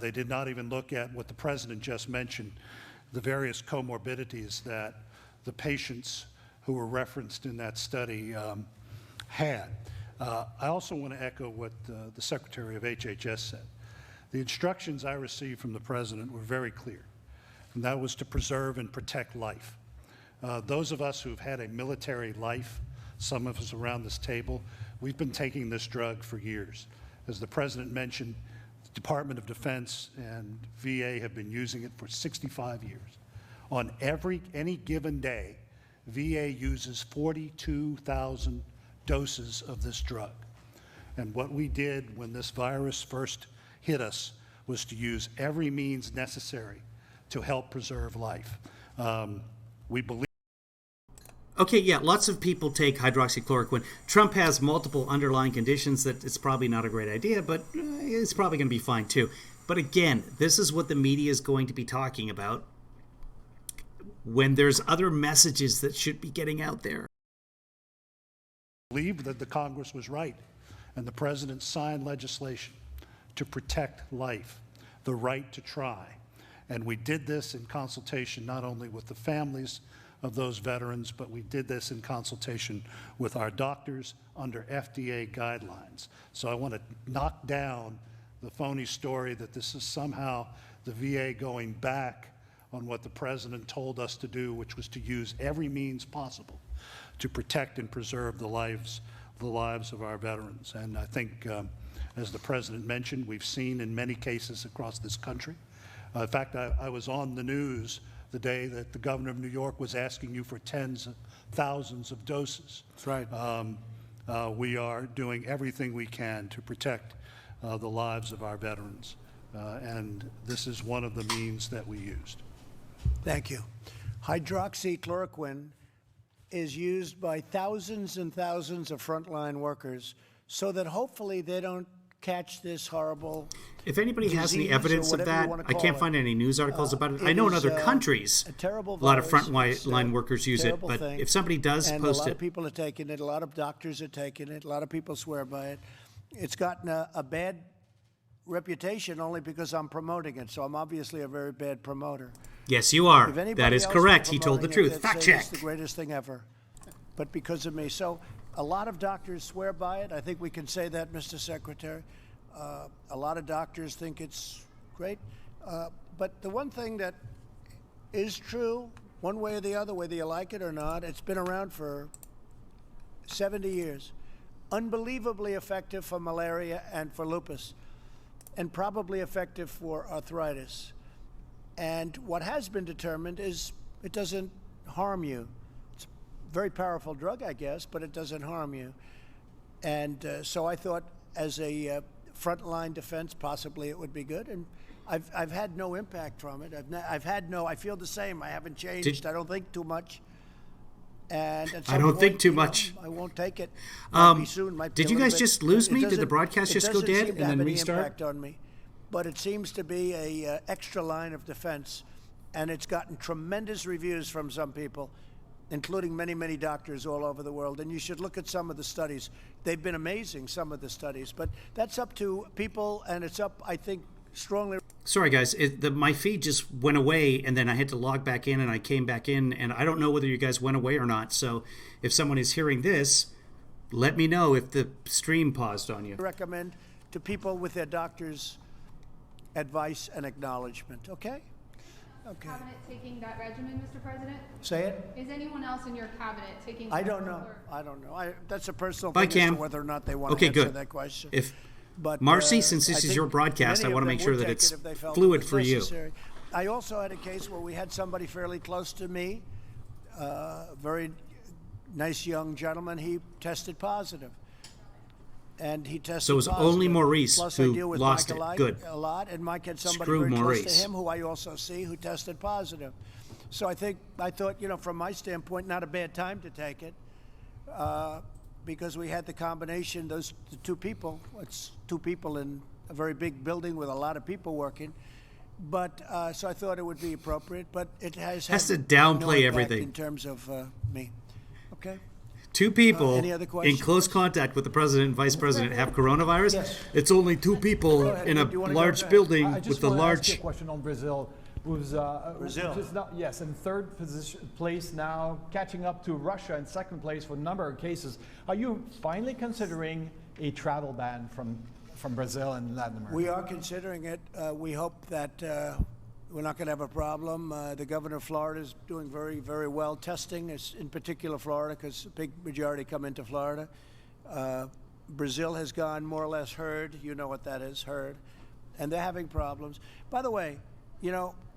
They did not even look at what the president just mentioned, the various comorbidities that the patients who were referenced in that study had. I also want to echo what the Secretary of HHS said. The instructions I received from the President were very clear, and that was to preserve and protect life. Those of us who've had a military life, some of us around this table, we've been taking this drug for years. As the President mentioned, the Department of Defense and VA have been using it for 65 years. On any given day, VA uses 42,000 doses of this drug. And what we did when this virus first hit us was to use every means necessary to help preserve life. We believe. Okay, yeah, lots of people take hydroxychloroquine. Trump has multiple underlying conditions that it's probably not a great idea, but it's probably going to be fine too. But again, this is what the media is going to be talking about when there's other messages that should be getting out there. I believe that the Congress was right, and the President signed legislation to protect life, the right to try. And we did this in consultation not only with the families of those veterans, but we did this in consultation with our doctors under FDA guidelines. So I want to knock down the phony story that this is somehow the VA going back on what the President told us to do, which was to use every means possible to protect and preserve the lives of our veterans. And I think, as the President mentioned, we've seen in many cases across this country. In fact, I was on the news the day that the governor of New York was asking you for tens of thousands of doses. That's right. We are doing everything we can to protect the lives of our veterans. And this is one of the means that we used. Thank you. Hydroxychloroquine is used by thousands and thousands of frontline workers so that hopefully they don't catch this horrible If anybody has any evidence of that, I can't find any news articles about it. I know in other countries, a lot of frontline workers use it, but if somebody does and post a lot it, of people are taking it, a lot of doctors are taking it, a lot of people swear by it. It's gotten a bad reputation only because I'm promoting it, so I'm obviously a very bad promoter. yes, you are. If anybody That is else correct. is He told the promoting truth. it, they'd Fact say check. It's the greatest thing ever, but because of me. So a lot of doctors swear by it. I think we can say that, Mr. Secretary. A lot of doctors think it's great. But the one thing that is true, one way or the other, whether you like it or not, it's been around for 70 years. Unbelievably effective for malaria and for lupus, and probably effective for arthritis. And what has been determined is it doesn't harm you. It's a very powerful drug, I guess, but it doesn't harm you. And so I thought as a frontline defense, possibly it would be good. And I've had no impact from it. I feel the same. I haven't changed. I don't think too much. And at some I don't point, think too much. I won't take it. Might be soon, might be Did a you little guys bit. just lose It me? Did the doesn't- broadcast just go It dead doesn't seem and to have then any restart? impact on me, but it seems to be a extra line of defense, and it's gotten tremendous reviews from some people, including many, many doctors all over the world. And you should look at some of the studies. They've been amazing, some of the studies. But that's up to people, and it's up, I think, strongly. Sorry, guys. My feed just went away, and then I had to log back in, and I came back in, and I don't know whether you guys went away or not. So if someone is hearing this, let me know if the stream paused on you. Recommend to people with their doctor's advice and acknowledgement, okay? Okay. Cabinet taking that regimen, Mr. President? Say it? Is anyone else in your cabinet taking? I don't know. I don't know. That's a personal Bye, thing as Cam. to whether or not they want Okay, to answer good. that question. But Marcy, since this is your broadcast, I want to make sure that it's fluid for you. I also had a case where we had somebody fairly close to me, very nice young gentleman. He tested positive. And he tested So it was positive. only Maurice Plus, who I deal with lost Mike it. Good. a lot, and Mike had somebody Screw very Maurice. close to him who I also see who tested positive. So I thought, from my standpoint, not a bad time to take it, because we had the combination, the two people. It's two people in a very big building with a lot of people working. But so I thought it would be appropriate, but it has to had downplay no impact everything. in terms of me. Okay. Two people Any other in questions? close contact with the president and vice president have coronavirus. Yes. It's only two people in a large building I just with a want to ask you large. a question on Brazil, who's just now, yes, in third place now, catching up to Russia in second place for a number of cases. Are you finally considering a travel ban from Brazil and Latin America? We are considering it. We hope that we're not going to have a problem. The governor of Florida is doing very, very well testing, in particular Florida, because a big majority come into Florida. Brazil has gone more or less herd. You know what that is, herd. And they're having problems. By the way,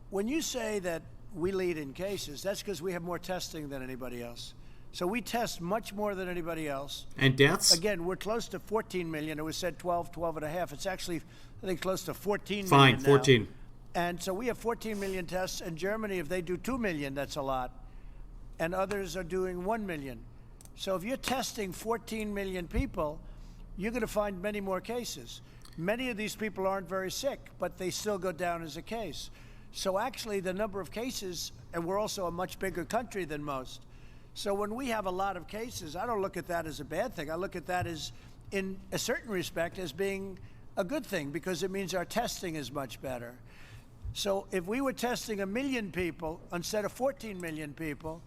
when you say that we lead in cases, that's because we have more testing than anybody else. So we test much more than anybody else. And deaths? Again, we're close to 14 million. It was said 12 and a half. It's actually, I think, close to 14 million Fine, now. 14. And so we have 14 million tests. In Germany, if they do 2 million, that's a lot. And others are doing 1 million. So if you're testing 14 million people, you're going to find many more cases. Many of these people aren't very sick, but they still go down as a case. So actually, the number of cases, and we're also a much bigger country than most. So when we have a lot of cases, I don't look at that as a bad thing. I look at that as, in a certain respect, as being a good thing, because it means our testing is much better. So if we were testing 1 million people instead of 14 million people,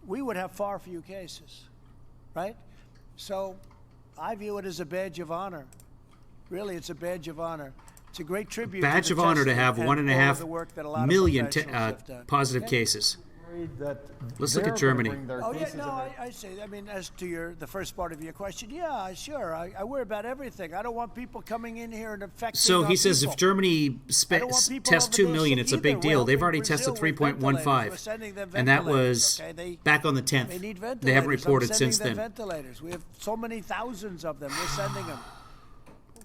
we would have far fewer cases, right? So I view it as a badge of honor. Really, it's a badge of honor. It's a great tribute. Badge to of the honor to testing have and 1.5 all the work that a lot of million professionals have done. positive Okay? cases. That Let's look at Germany. Oh, yeah, no, I say, I mean, as to the first part of your question, yeah, sure. I worry about everything. I don't want people coming in here and affecting So our he says people. if Germany I don't want people tests 2 over there million, sick it's a big either. deal. Well, They've in already Brazil, tested with ventilators, we're 3.15, sending them and that ventilators, was okay? back on the 10th. They need ventilators. They haven't reported I'm sending since them then. ventilators. We have so many thousands of them. We're sending them.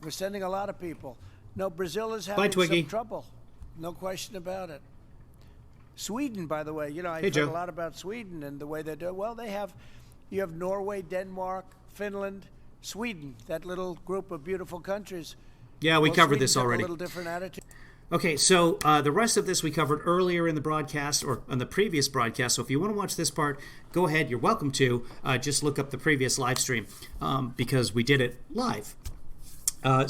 We're sending a lot of people. No, Brazil is having some trouble. No question about it. Sweden, by the way, you know, I've heard a lot about Sweden and the way they do it. Well, you have Norway, Denmark, Finland, Sweden, that little group of beautiful countries. Yeah, we covered this already. A little different attitude. Okay, so the rest of this we covered earlier in the broadcast or on the previous broadcast. So if you want to watch this part, go ahead. You're welcome to. Just look up the previous live stream because we did it live. I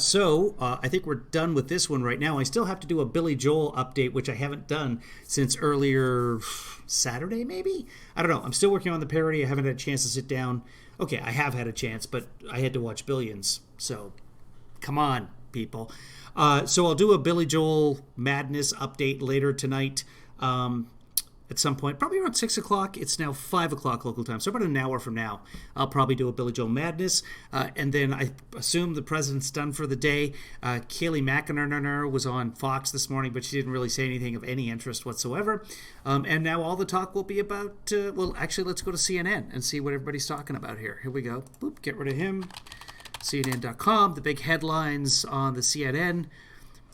think we're done with this one right now. I still have to do a Billy Joel update, which I haven't done since earlier Saturday, maybe? I don't know. I'm still working on the parody. I haven't had a chance to sit down. Okay, I have had a chance, but I had to watch Billions. So, come on, people. So I'll do a Billy Joel Madness update later tonight at some point, probably around 6 o'clock. It's now 5 o'clock local time, so about an hour from now, I'll probably do a Billy Joel Madness. And then I assume the president's done for the day. Kayleigh McEnroe was on Fox this morning, but she didn't really say anything of any interest whatsoever. And now all the talk will be about, well, actually, let's go to CNN and see what everybody's talking about here. Here we go. Boop, get rid of him. CNN.com, the big headlines on the CNN.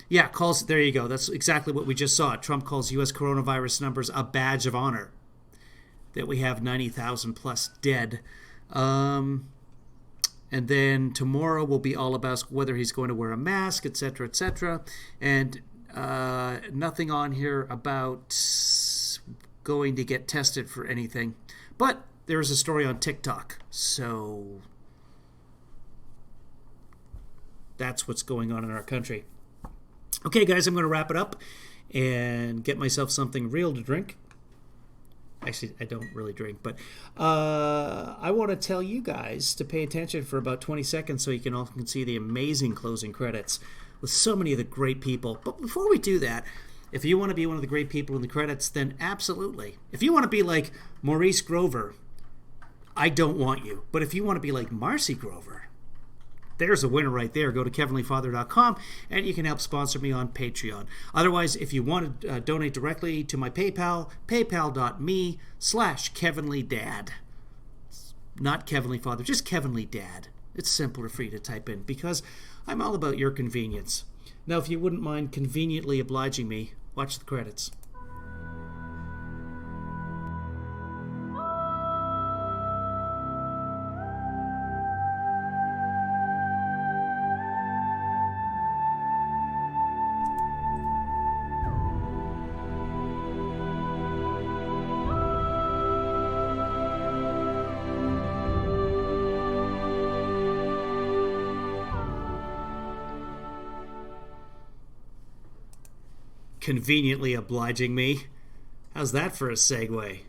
Yeah, there you go. That's exactly what we just saw. Trump calls U.S. coronavirus numbers a badge of honor. That we have 90,000 plus dead. And then tomorrow will be all about whether he's going to wear a mask, etc., etc. And nothing on here about going to get tested for anything. But there is a story on TikTok. So that's what's going on in our country. Okay, guys, I'm going to wrap it up and get myself something real to drink. Actually, I don't really drink, but I want to tell you guys to pay attention for about 20 seconds so you can all can see the amazing closing credits with so many of the great people. But before we do that, if you want to be one of the great people in the credits, then absolutely. If you want to be like Maurice Grover, I don't want you. But if you want to be like Marcy Grover, there's a winner right there. Go to kevinleefather.com and you can help sponsor me on Patreon. Otherwise, if you want to donate directly to my PayPal, paypal.me/KevinLeeDad. Not Kevin Lee Father, just Kevin Lee Dad. It's simpler for you to type in because I'm all about your convenience. Now, if you wouldn't mind conveniently obliging me, watch the credits. Conveniently obliging me. How's that for a segue?